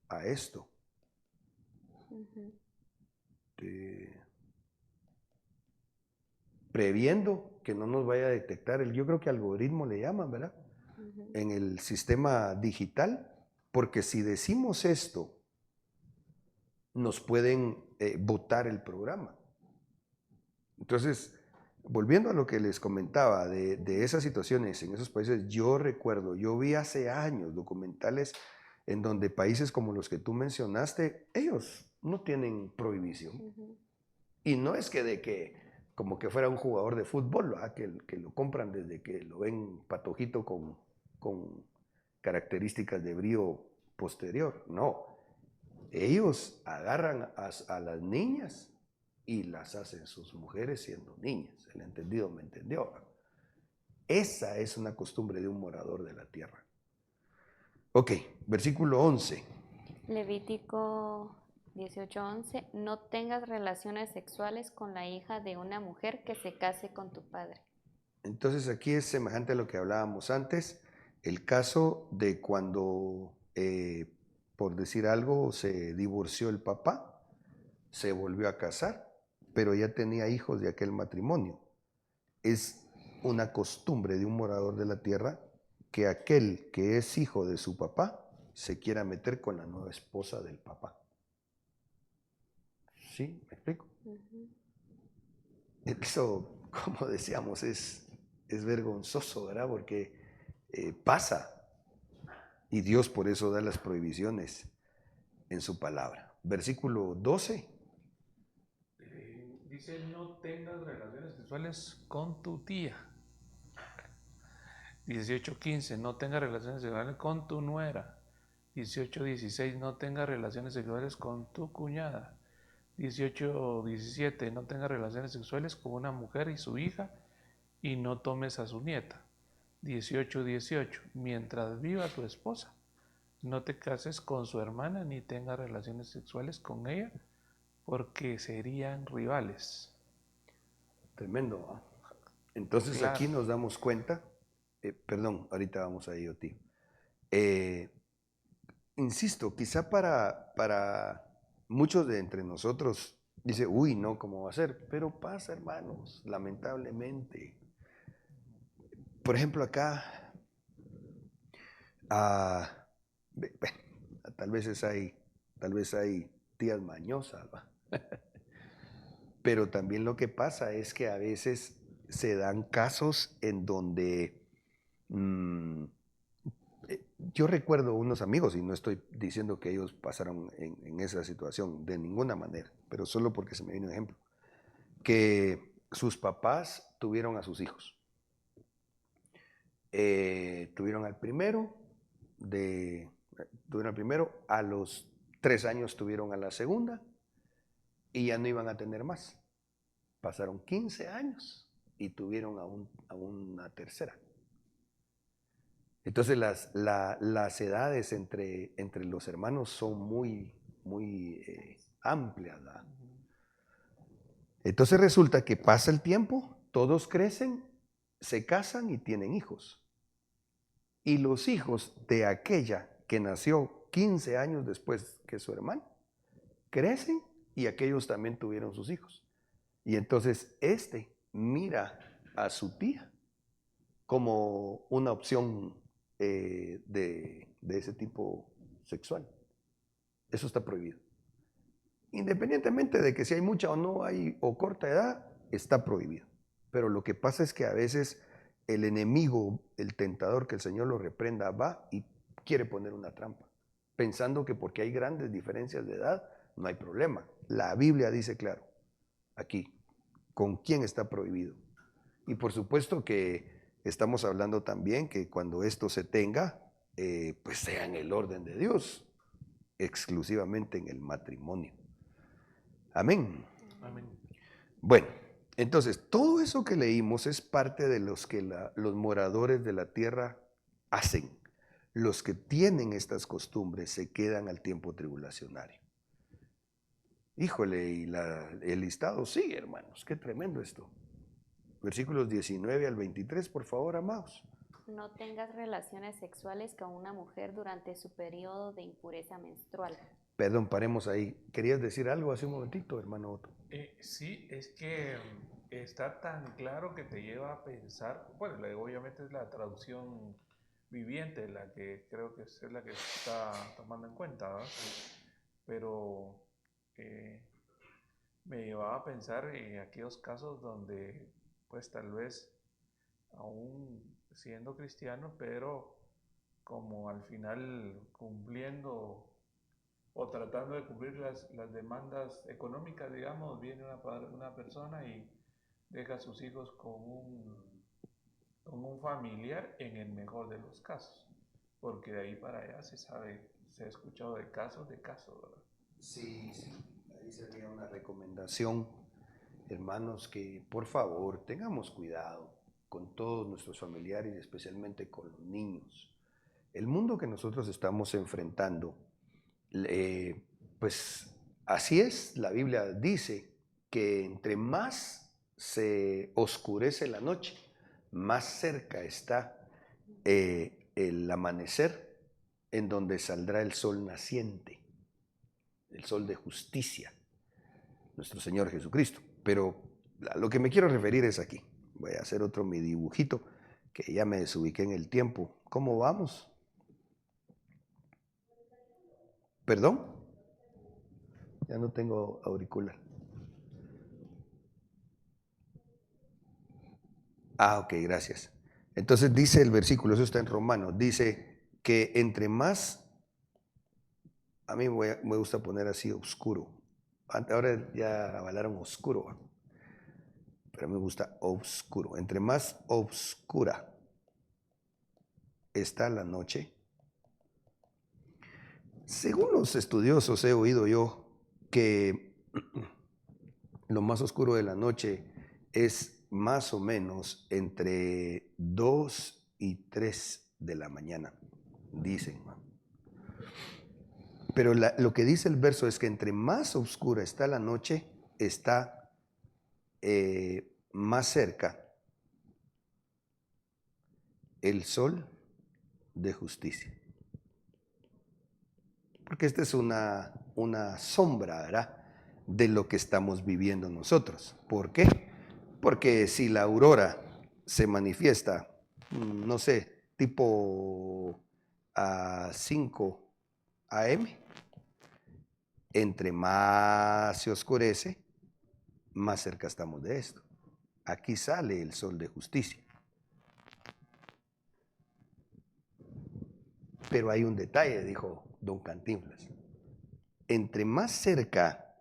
a esto. previendo que no nos vaya a detectar yo creo que algoritmo le llaman, ¿verdad? En el sistema digital, porque si decimos esto, nos pueden botar el programa. Entonces, volviendo a lo que les comentaba de esas situaciones en esos países, yo recuerdo, yo vi hace años documentales en donde países como los que tú mencionaste, ellos no tienen prohibición. Y no es que de que, como que fuera un jugador de fútbol, ¿verdad? Que lo compran desde que lo ven patojito con características de brío posterior. No, ellos agarran a las niñas y las hacen sus mujeres siendo niñas. El entendido me entendió. Esa es una costumbre de un morador de la tierra. Ok, versículo 11. Levítico 18:11, no tengas relaciones sexuales con la hija de una mujer que se case con tu padre. Entonces aquí es semejante a lo que hablábamos antes, el caso de cuando, por decir algo, se divorció el papá, se volvió a casar, pero ya tenía hijos de aquel matrimonio. Es una costumbre de un morador de la tierra que aquel que es hijo de su papá se quiera meter con la nueva esposa del papá. ¿Sí? ¿Me explico? Eso, como decíamos, es vergonzoso, ¿verdad? Porque pasa. Y Dios por eso da las prohibiciones en su palabra. Versículo 12. Dice, no tengas relaciones sexuales con tu tía. 18:15, no tengas relaciones sexuales con tu nuera. 18:16, no tengas relaciones sexuales con tu cuñada. 18:17, no tengas relaciones sexuales con una mujer y su hija y no tomes a su nieta. 18:18, mientras viva tu esposa, no te cases con su hermana ni tengas relaciones sexuales con ella porque serían rivales. Tremendo, ¿no? Entonces Claro. aquí nos damos cuenta, perdón, ahorita vamos a ello, tío. Insisto, quizá para muchos de entre nosotros dice, uy, no, ¿cómo va a ser? Pero pasa, hermanos, lamentablemente. Por ejemplo, acá, tal vez hay tías mañosas, ¿va? Pero también lo que pasa es que a veces se dan casos en donde yo recuerdo unos amigos, y no estoy diciendo que ellos pasaron en esa situación de ninguna manera, pero solo porque se me viene un ejemplo, que sus papás tuvieron a sus hijos. Tuvieron al primero, a los 3 años tuvieron a la segunda y ya no iban a tener más. Pasaron 15 años y tuvieron a una tercera. Entonces las edades entre los hermanos son muy amplias, ¿verdad? Entonces resulta que pasa el tiempo, todos crecen, se casan y tienen hijos. Y los hijos de aquella que nació 15 años después que su hermano, crecen y aquellos también tuvieron sus hijos. Y entonces mira a su tía como una opción de ese tipo sexual. Eso está prohibido. Independientemente de que si hay mucha o no hay o corta edad, está prohibido. Pero lo que pasa es que a veces el enemigo, el tentador, que el Señor lo reprenda, va y quiere poner una trampa, pensando que porque hay grandes diferencias de edad, no hay problema. La Biblia dice claro, aquí, con quién está prohibido. Y por supuesto que estamos hablando también que cuando esto se tenga, pues sea en el orden de Dios, exclusivamente en el matrimonio. Amén. Amén. Bueno, entonces todo eso que leímos es parte de los que los moradores de la tierra hacen. Los que tienen estas costumbres se quedan al tiempo tribulacionario. Híjole, y el listado sigue, hermanos, qué tremendo esto. Versículos 19 al 23, por favor, amados. No tengas relaciones sexuales con una mujer durante su periodo de impureza menstrual. Perdón, paremos ahí. ¿Querías decir algo hace un momentito, hermano Otto? Sí, es que está tan claro que te lleva a pensar, bueno, obviamente es la traducción viviente la que creo que es la que se está tomando en cuenta, ¿verdad? Pero me llevaba a pensar en aquellos casos donde pues tal vez aún siendo cristiano, pero como al final cumpliendo o tratando de cumplir las demandas económicas, digamos, viene una persona y deja a sus hijos con un familiar en el mejor de los casos, porque de ahí para allá se sabe, se ha escuchado de casos, ¿verdad? Sí, sí. Ahí sería una recomendación, hermanos, que por favor tengamos cuidado con todos nuestros familiares, especialmente con los niños. El mundo que nosotros estamos enfrentando, pues así es, la Biblia dice que entre más se oscurece la noche, más cerca está el amanecer, en donde saldrá el sol naciente, el sol de justicia, nuestro Señor Jesucristo. Pero a lo que me quiero referir es aquí. Voy a hacer otro mi dibujito, que ya me desubiqué en el tiempo. ¿Cómo vamos? ¿Perdón? Ya no tengo auricular. Ok, gracias. Entonces dice el versículo, eso está en Romanos, dice que entre más, a mí me gusta poner así oscuro. Ahora ya avalaron oscuro, pero a mí me gusta oscuro. Entre más oscura está la noche, según los estudiosos he oído yo que lo más oscuro de la noche es más o menos entre 2 y 3 de la mañana, dicen. Pero lo que dice el verso es que entre más oscura está la noche, está más cerca el sol de justicia. Porque esta es una sombra, ¿verdad?, de lo que estamos viviendo nosotros. ¿Por qué? Porque si la aurora se manifiesta, no sé, tipo a 5 a.m., entre más se oscurece, más cerca estamos de esto. Aquí sale el sol de justicia. Pero hay un detalle, dijo don Cantinflas. Entre más cerca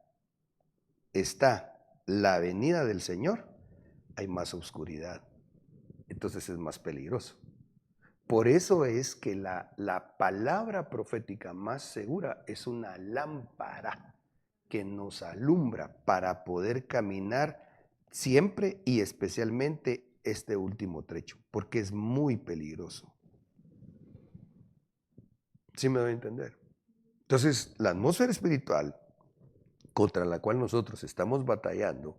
está la venida del Señor, hay más oscuridad. Entonces es más peligroso. Por eso es que la palabra profética más segura es una lámpara que nos alumbra para poder caminar siempre y especialmente este último trecho, porque es muy peligroso. ¿Sí me doy a entender? Entonces, la atmósfera espiritual contra la cual nosotros estamos batallando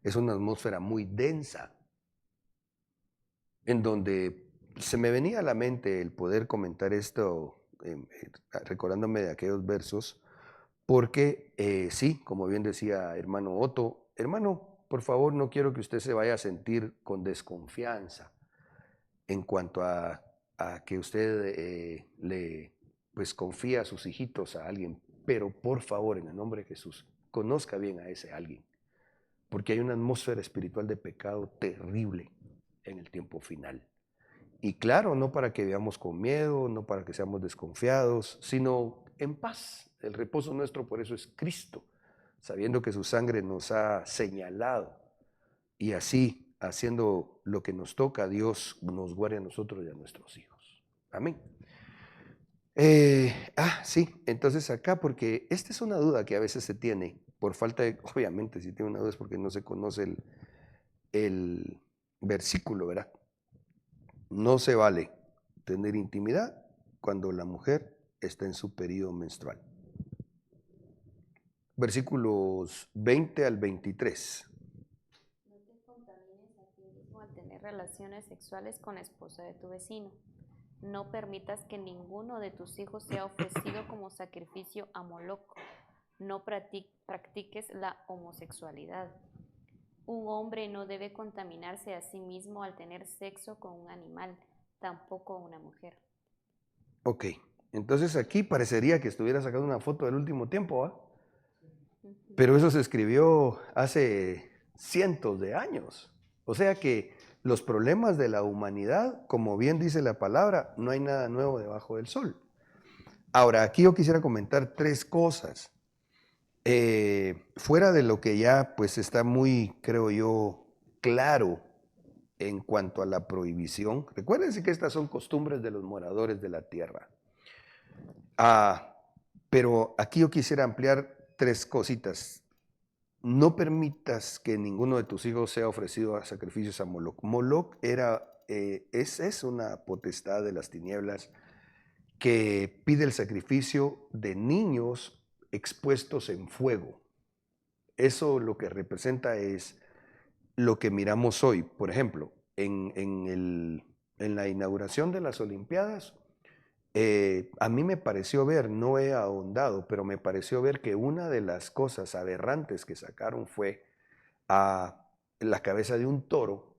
es una atmósfera muy densa, en donde se me venía a la mente el poder comentar esto, recordándome de aquellos versos, porque sí, como bien decía hermano Otto, hermano, por favor, no quiero que usted se vaya a sentir con desconfianza en cuanto a que usted le pues confía a sus hijitos a alguien, pero por favor, en el nombre de Jesús, conozca bien a ese alguien, porque hay una atmósfera espiritual de pecado terrible en el tiempo final. Y claro, no para que veamos con miedo, no para que seamos desconfiados, sino en paz. El reposo nuestro por eso es Cristo, sabiendo que su sangre nos ha señalado, y así, haciendo lo que nos toca, Dios nos guarde a nosotros y a nuestros hijos. Amén. Sí, entonces acá, porque esta es una duda que a veces se tiene, por falta de, obviamente si tiene una duda es porque no se conoce el versículo, ¿verdad? No se vale tener intimidad cuando la mujer está en su periodo menstrual. Versículos 20 al 23. No te contamines a ti mismo al tener relaciones sexuales con la esposa de tu vecino. No permitas que ninguno de tus hijos sea ofrecido como sacrificio a Moloc. No practiques la homosexualidad. Un hombre no debe contaminarse a sí mismo al tener sexo con un animal, tampoco una mujer. Ok, entonces aquí parecería que estuviera sacando una foto del último tiempo, ¿va? Pero eso se escribió hace cientos de años. O sea que los problemas de la humanidad, como bien dice la palabra, no hay nada nuevo debajo del sol. Ahora, aquí yo quisiera comentar 3 cosas. Fuera de lo que ya pues está muy, creo yo, claro en cuanto a la prohibición. Recuérdense que estas son costumbres de los moradores de la tierra. Pero aquí yo quisiera ampliar 3 cositas. No permitas que ninguno de tus hijos sea ofrecido a sacrificios a Moloc. Moloc es una potestad de las tinieblas que pide el sacrificio de niños expuestos en fuego. Eso lo que representa es lo que miramos hoy. Por ejemplo, en la inauguración de las Olimpiadas, a mí me pareció ver, no he ahondado, pero me pareció ver que una de las cosas aberrantes que sacaron fue a la cabeza de un toro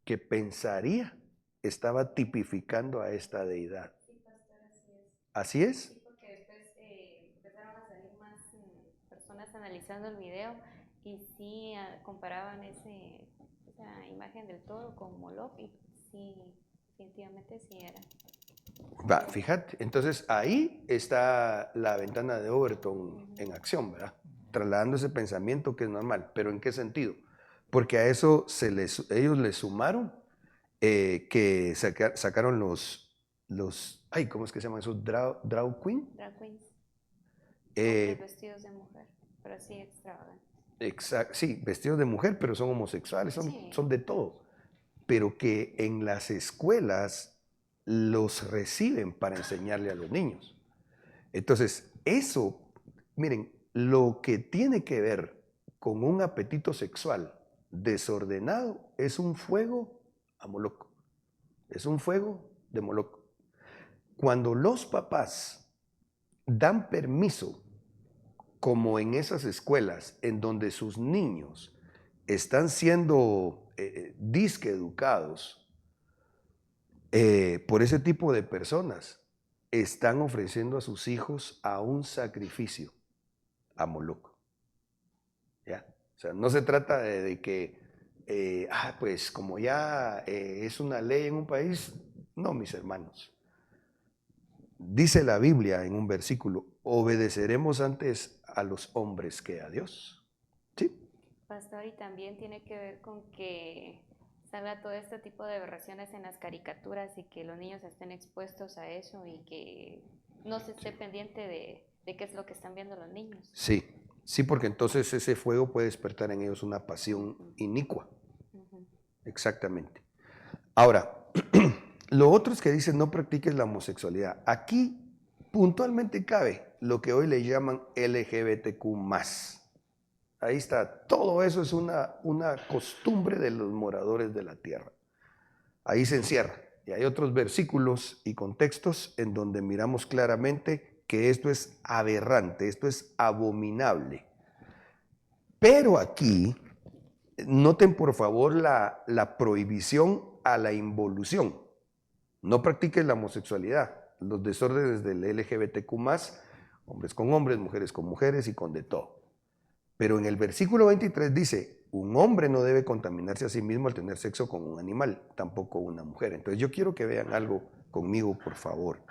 que pensaría estaba tipificando a esta deidad. Sí, pastor, así es. ¿Así es? Sí, porque después empezaron a salir más personas analizando el video y sí comparaban esa imagen del toro con Moloc y sí, definitivamente sí era. Va, fíjate, entonces ahí está la ventana de Overton en acción, ¿verdad? Trasladando ese pensamiento que es normal, pero ¿en qué sentido? Porque a eso ellos le sumaron que sacaron ay, ¿cómo es que se llaman esos? Draw Queen. Drag queens, Eh, vestidos de mujer, pero sí extravagantes. sí, vestidos de mujer, pero son homosexuales, Sí. son de todo. Pero que en las escuelas los reciben para enseñarle a los niños. Entonces, eso, miren, lo que tiene que ver con un apetito sexual desordenado es un fuego a Moloc. Es un fuego de Moloc. Cuando los papás dan permiso, como en esas escuelas en donde sus niños están siendo disque educados por ese tipo de personas, están ofreciendo a sus hijos a un sacrificio a Moloc. ¿Ya? O sea, no se trata de que, pues como ya es una ley en un país, no, mis hermanos. Dice la Biblia en un versículo, obedeceremos antes a los hombres que a Dios. ¿Sí? Pastor, y también tiene que ver con que salga todo este tipo de aberraciones en las caricaturas y que los niños estén expuestos a eso y que no se esté pendiente de qué es lo que están viendo los niños. Sí, sí, porque entonces ese fuego puede despertar en ellos una pasión inicua. Exactamente. Ahora, lo otro es que dice no practiques la homosexualidad. Aquí puntualmente cabe lo que hoy le llaman LGBTQ+. Ahí está, todo eso es una costumbre de los moradores de la tierra. Ahí se encierra. Y hay otros versículos y contextos en donde miramos claramente que esto es aberrante, esto es abominable. Pero aquí, noten por favor la prohibición a la involución. No practiques la homosexualidad, los desórdenes del LGBTQ+, hombres con hombres, mujeres con mujeres y con de todo. Pero en el versículo 23 dice, un hombre no debe contaminarse a sí mismo al tener sexo con un animal, tampoco una mujer. Entonces yo quiero que vean algo conmigo, por favor.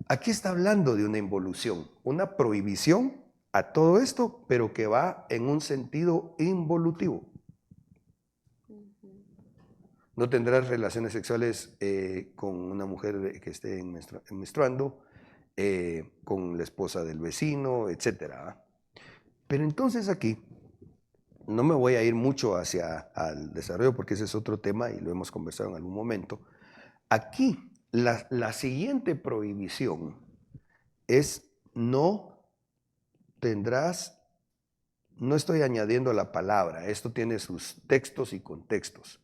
Aquí está hablando de una involución, una prohibición a todo esto, pero que va en un sentido involutivo. No tendrás relaciones sexuales con una mujer que esté menstruando, con la esposa del vecino, etc. Pero entonces aquí, no me voy a ir mucho hacia el desarrollo porque ese es otro tema y lo hemos conversado en algún momento. Aquí, la siguiente prohibición es no estoy añadiendo la palabra, esto tiene sus textos y contextos,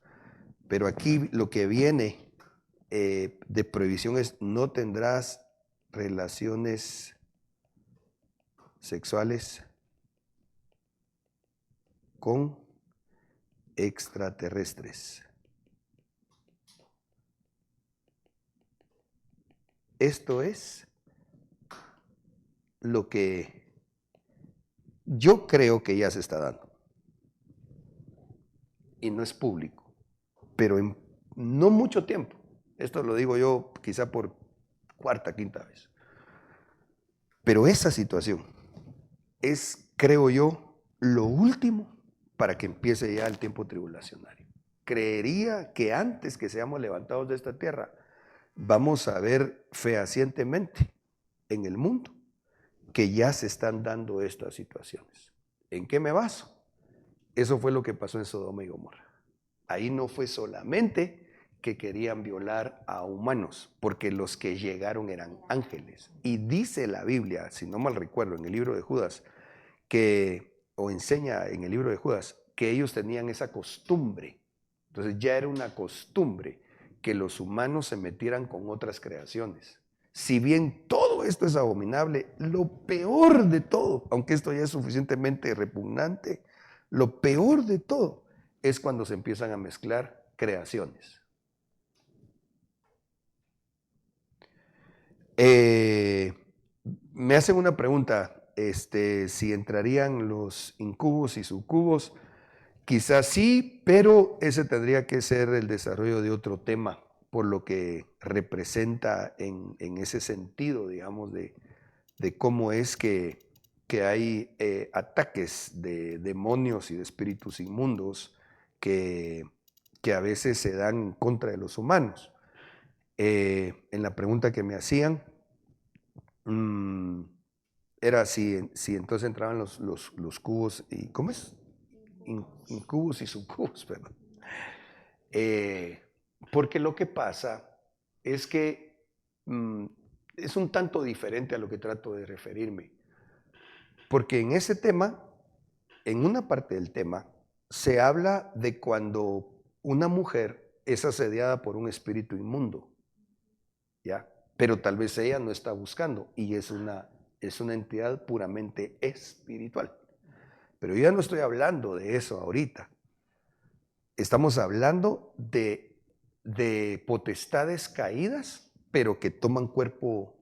pero aquí lo que viene de prohibición es: no tendrás relaciones sexuales con extraterrestres. Esto es lo que yo creo que ya se está dando. Y no es público, pero en no mucho tiempo. Esto lo digo yo quizá por cuarta, quinta vez. Pero esa situación es, creo yo, lo último para que empiece ya el tiempo tribulacionario. Creería que antes que seamos levantados de esta tierra, vamos a ver fehacientemente en el mundo que ya se están dando estas situaciones. ¿En qué me baso? Eso fue lo que pasó en Sodoma y Gomorra. Ahí no fue solamente que querían violar a humanos, porque los que llegaron eran ángeles. Y dice la Biblia, si no mal recuerdo, en el libro de Judas, o enseña en el libro de Judas, que ellos tenían esa costumbre. Entonces ya era una costumbre que los humanos se metieran con otras creaciones. Si bien todo esto es abominable, lo peor de todo, aunque esto ya es suficientemente repugnante, lo peor de todo es cuando se empiezan a mezclar creaciones. Me hacen una pregunta, si entrarían los incubos y sucubos. Quizás sí, pero ese tendría que ser el desarrollo de otro tema, por lo que representa en ese sentido, digamos, de cómo es que hay ataques de demonios y de espíritus inmundos que a veces se dan contra de los humanos. En la pregunta que me hacían, era si entonces entraban los cubos y, ¿cómo es? Incubos y sucubos, perdón. Porque lo que pasa es que es un tanto diferente a lo que trato de referirme. Porque en ese tema, en una parte del tema, se habla de cuando una mujer es asediada por un espíritu inmundo, ¿ya? Pero tal vez ella no está buscando y es una entidad puramente espiritual. Pero yo ya no estoy hablando de eso ahorita. Estamos hablando de potestades caídas, pero que toman cuerpo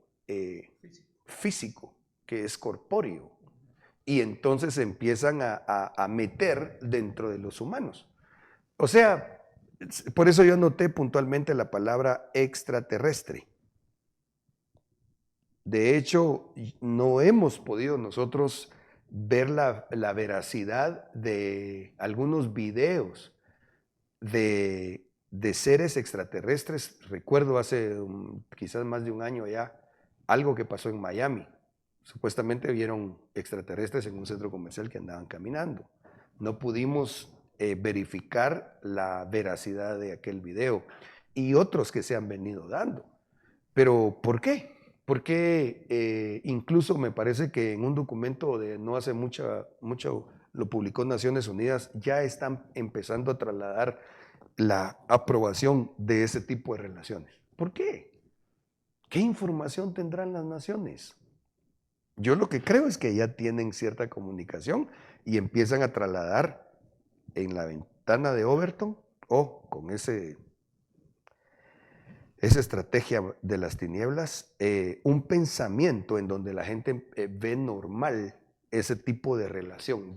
físico, que es corpóreo. Y entonces se empiezan a meter dentro de los humanos. O sea, por eso yo anoté puntualmente la palabra extraterrestre. De hecho, no hemos podido nosotros ver la veracidad de algunos videos de seres extraterrestres. Recuerdo hace quizás más de un año ya algo que pasó en Miami. Supuestamente vieron extraterrestres en un centro comercial que andaban caminando. No pudimos verificar la veracidad de aquel video y otros que se han venido dando. Pero ¿por qué? Porque incluso me parece que en un documento de no hace mucho, lo publicó Naciones Unidas, ya están empezando a trasladar la aprobación de ese tipo de relaciones. ¿Por qué? ¿Qué información tendrán las naciones? Yo lo que creo es que ya tienen cierta comunicación y empiezan a trasladar en la ventana de Overton o con esa estrategia de las tinieblas, un pensamiento en donde la gente ve normal ese tipo de relación.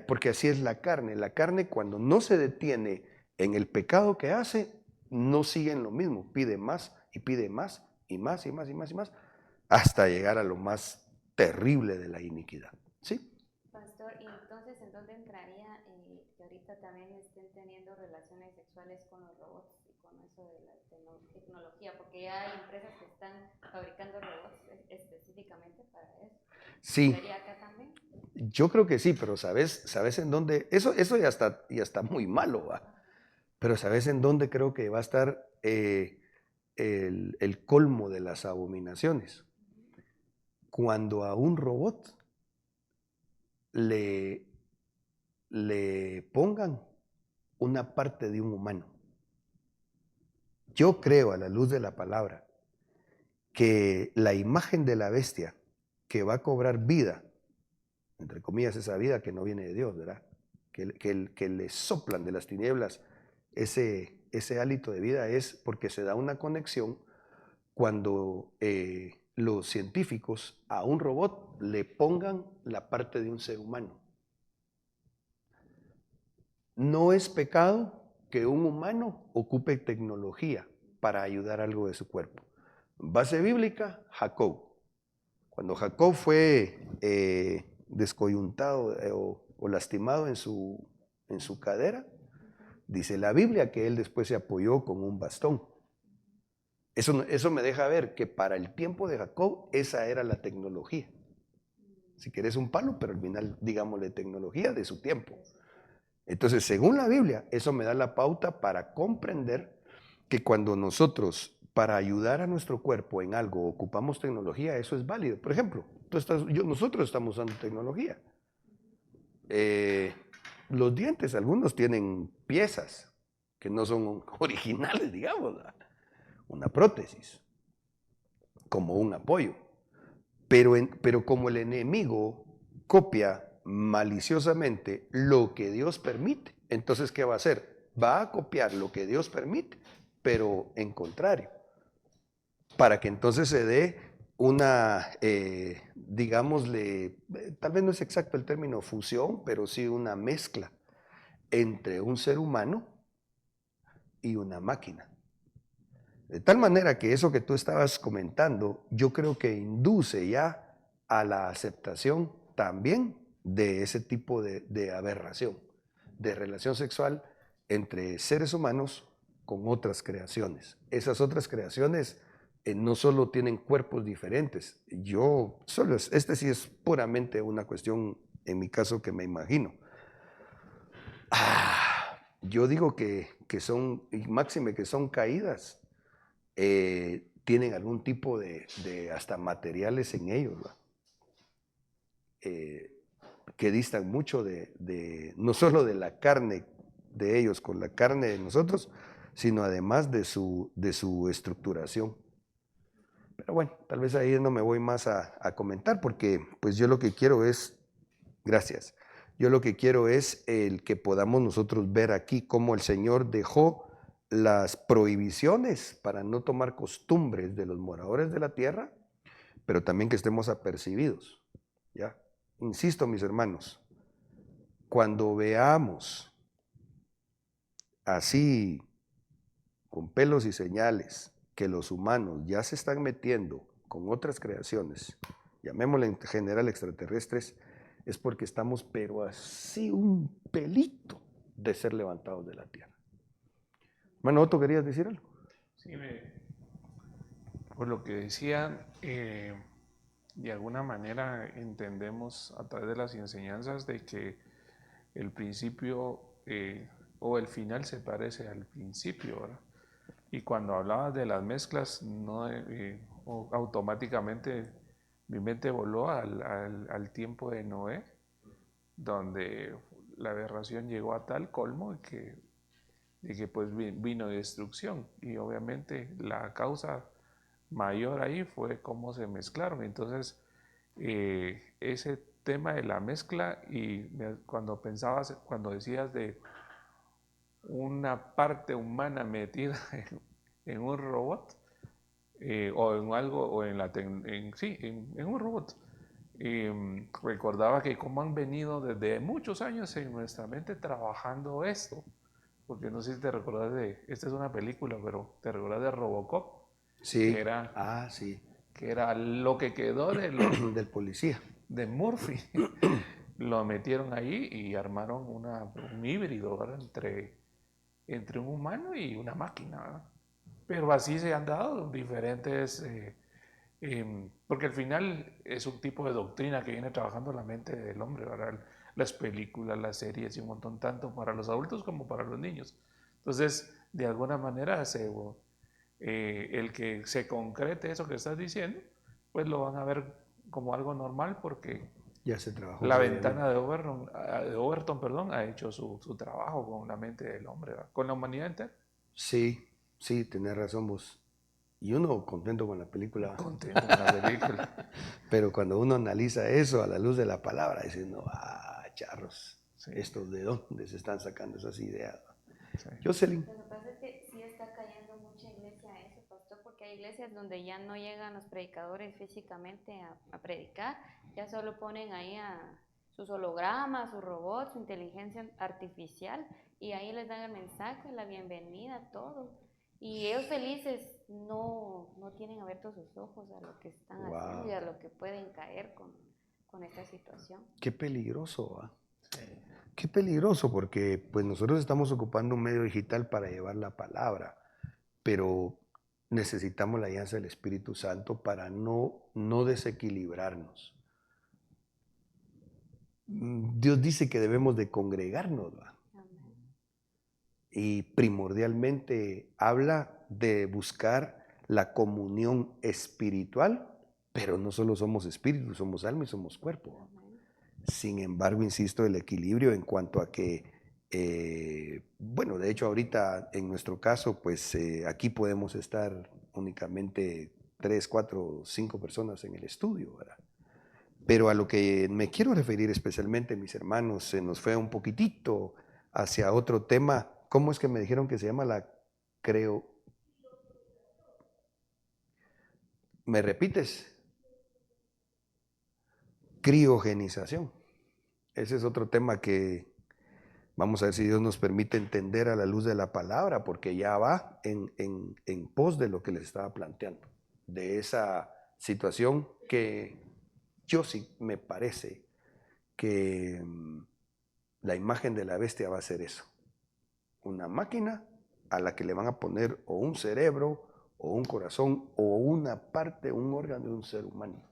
Porque así es la carne. La carne, cuando no se detiene en el pecado que hace, no sigue en lo mismo. Pide más y pide más y más y más y más y más, hasta llegar a lo más terrible de la iniquidad. ¿Sí? Pastor, y entonces, ¿en dónde entraría que ahorita también estén teniendo relaciones sexuales con los robots y con eso de la tecnología? Porque ya hay empresas que están fabricando robots específicamente para eso. Sí. ¿Sería acá también? Yo creo que sí, pero ¿sabes en dónde? Eso ya está muy malo, ¿va? Pero ¿sabes en dónde creo que va a estar el colmo de las abominaciones? Cuando a un robot le pongan una parte de un humano. yo creo a la luz de la palabra que la imagen de la bestia que va a cobrar vida, entre comillas esa vida que no viene de Dios, ¿verdad? Que le soplan de las tinieblas ese hálito de vida es porque se da una conexión cuando los científicos a un robot le pongan la parte de un ser humano. No es pecado que un humano ocupe tecnología para ayudar algo de su cuerpo. Base bíblica, Jacob. Cuando Jacob fue descoyuntado o lastimado en su cadera, dice la Biblia que él después se apoyó con un bastón. Eso me deja ver que para el tiempo de Jacob esa era la tecnología. Si querés un palo, pero al final, digámosle, tecnología de su tiempo. Entonces, según la Biblia, eso me da la pauta para comprender que cuando nosotros, para ayudar a nuestro cuerpo en algo, ocupamos tecnología, eso es válido. Por ejemplo, nosotros estamos usando tecnología. Los dientes, algunos tienen piezas que no son originales, digamos, ¿verdad? Una prótesis, como un apoyo. Pero como el enemigo copia maliciosamente lo que Dios permite, entonces ¿qué va a hacer? Va a copiar lo que Dios permite, pero en contrario, para que entonces se dé una, digámosle, tal vez no es exacto el término fusión, pero sí una mezcla entre un ser humano y una máquina. De tal manera que eso que tú estabas comentando, yo creo que induce ya a la aceptación también de ese tipo de aberración, de relación sexual entre seres humanos con otras creaciones. Esas otras creaciones no solo tienen cuerpos diferentes, este sí es puramente una cuestión, en mi caso, que me imagino. Yo digo que son, y máxime que son caídas, tienen algún tipo de hasta materiales en ellos, que distan mucho no solo de la carne de ellos con la carne de nosotros, sino además de su estructuración. Pero bueno, tal vez ahí no me voy más a comentar porque pues yo lo que quiero es, gracias, yo lo que quiero es el que podamos nosotros ver aquí cómo el Señor dejó las prohibiciones para no tomar costumbres de los moradores de la tierra, pero también que estemos apercibidos, ¿ya? Insisto, mis hermanos, cuando veamos así, con pelos y señales, que los humanos ya se están metiendo con otras creaciones, llamémosle en general extraterrestres, es porque estamos pero así un pelito de ser levantados de la tierra. Hermano Otto, ¿querías decir algo? Sí, por lo que decía, de alguna manera entendemos a través de las enseñanzas de que el principio o el final se parece al principio, ¿verdad? Y cuando hablabas de las mezclas, no, automáticamente mi mente voló al tiempo de Noé, donde la aberración llegó a tal colmo de que pues vino destrucción. Y obviamente la causa mayor ahí fue cómo se mezclaron. Entonces, ese tema de la mezcla, y cuando decías de una parte humana metida en un robot, o en algo, o en un robot. Recordaba que como han venido desde muchos años en nuestra mente trabajando esto, porque no sé si te recordás esta es una película, pero te recordás de Robocop, Sí. Sí. Que era lo que quedó del policía, de Murphy. Lo metieron ahí y armaron un híbrido, ¿verdad? Entre un humano y una máquina, ¿verdad? Pero así se han dado diferentes, porque al final es un tipo de doctrina que viene trabajando la mente del hombre, ¿verdad? Las películas, las series y un montón, tanto para los adultos como para los niños. Entonces, de alguna manera, el que se concrete eso que estás diciendo, pues lo van a ver como algo normal porque ya se trabajó. La ventana de Overton, ha hecho su trabajo con la mente del hombre, ¿verdad? Con la humanidad entera. Sí, Sí, tenés razón vos. Y uno contento con la película. Contento con la película. Pero cuando uno analiza eso a la luz de la palabra, diciendo, charros, Sí. ¿estos de dónde se están sacando esas ideas? Sí. Jocelyn. Lo que pasa es que sí está cayendo mucha iglesia a eso, pastor, porque hay iglesias donde ya no llegan los predicadores físicamente a predicar, ya solo ponen ahí a sus hologramas, sus robots, su inteligencia artificial, y ahí les dan el mensaje, la bienvenida, todo. Y ellos felices no tienen abiertos sus ojos a lo que están haciendo y a lo que pueden caer con esta situación. Qué peligroso, ¿va? Qué peligroso, porque pues nosotros estamos ocupando un medio digital para llevar la palabra, pero necesitamos la alianza del Espíritu Santo para no desequilibrarnos. Dios dice que debemos de congregarnos, ¿va? Y primordialmente habla de buscar la comunión espiritual, pero no solo somos espíritu, somos alma y somos cuerpo. Sin embargo, insisto, el equilibrio en cuanto a que, bueno, de hecho ahorita en nuestro caso, pues aquí podemos estar únicamente 3, 4, 5 personas en el estudio, ¿verdad? Pero a lo que me quiero referir especialmente, mis hermanos, se nos fue un poquitito hacia otro tema. ¿Cómo es que me dijeron que se llama la ¿Me repites? Criogenización. Ese es otro tema que vamos a ver si Dios nos permite entender a la luz de la palabra, porque ya va en pos de lo que les estaba planteando, de esa situación que yo sí me parece que la imagen de la bestia va a ser eso. Una máquina a la que le van a poner o un cerebro o un corazón o una parte, un órgano de un ser humano.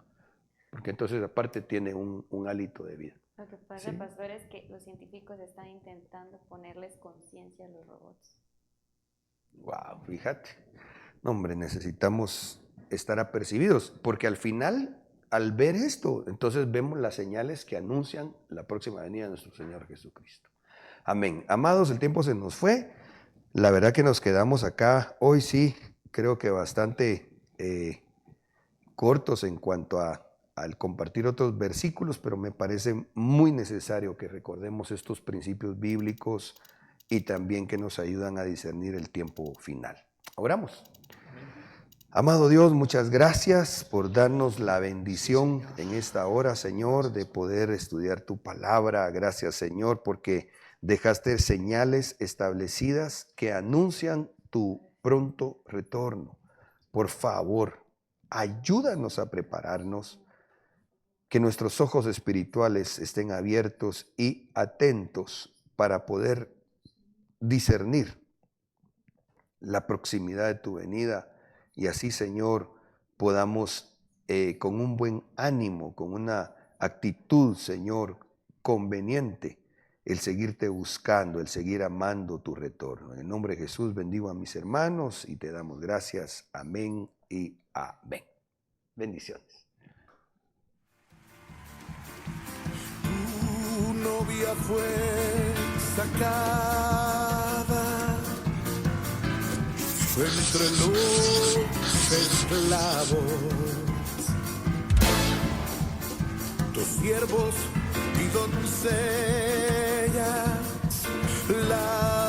Porque entonces aparte tiene un hálito de vida. Lo que pasa, ¿Sí? pastor, es que los científicos están intentando ponerles conciencia a los robots. Wow, fíjate. No, hombre, necesitamos estar apercibidos, porque al final, al ver esto, entonces vemos las señales que anuncian la próxima venida de nuestro Señor Jesucristo. Amén. Amados, el tiempo se nos fue. La verdad que nos quedamos acá hoy sí, creo que bastante cortos en cuanto al compartir otros versículos, pero me parece muy necesario que recordemos estos principios bíblicos y también que nos ayudan a discernir el tiempo final. Oramos. Amado Dios, muchas gracias por darnos la bendición en esta hora, Señor, de poder estudiar tu palabra. Gracias, Señor, porque dejaste señales establecidas que anuncian tu pronto retorno. Por favor, ayúdanos a prepararnos, que nuestros ojos espirituales estén abiertos y atentos para poder discernir la proximidad de tu venida y así, Señor, podamos con un buen ánimo, con una actitud, Señor, conveniente, el seguirte buscando, el seguir amando tu retorno. En el nombre de Jesús bendigo a mis hermanos y te damos gracias. Amén y amén. Bendiciones. Tu novia fue sacada entre los esclavos, tus siervos y doncellas, la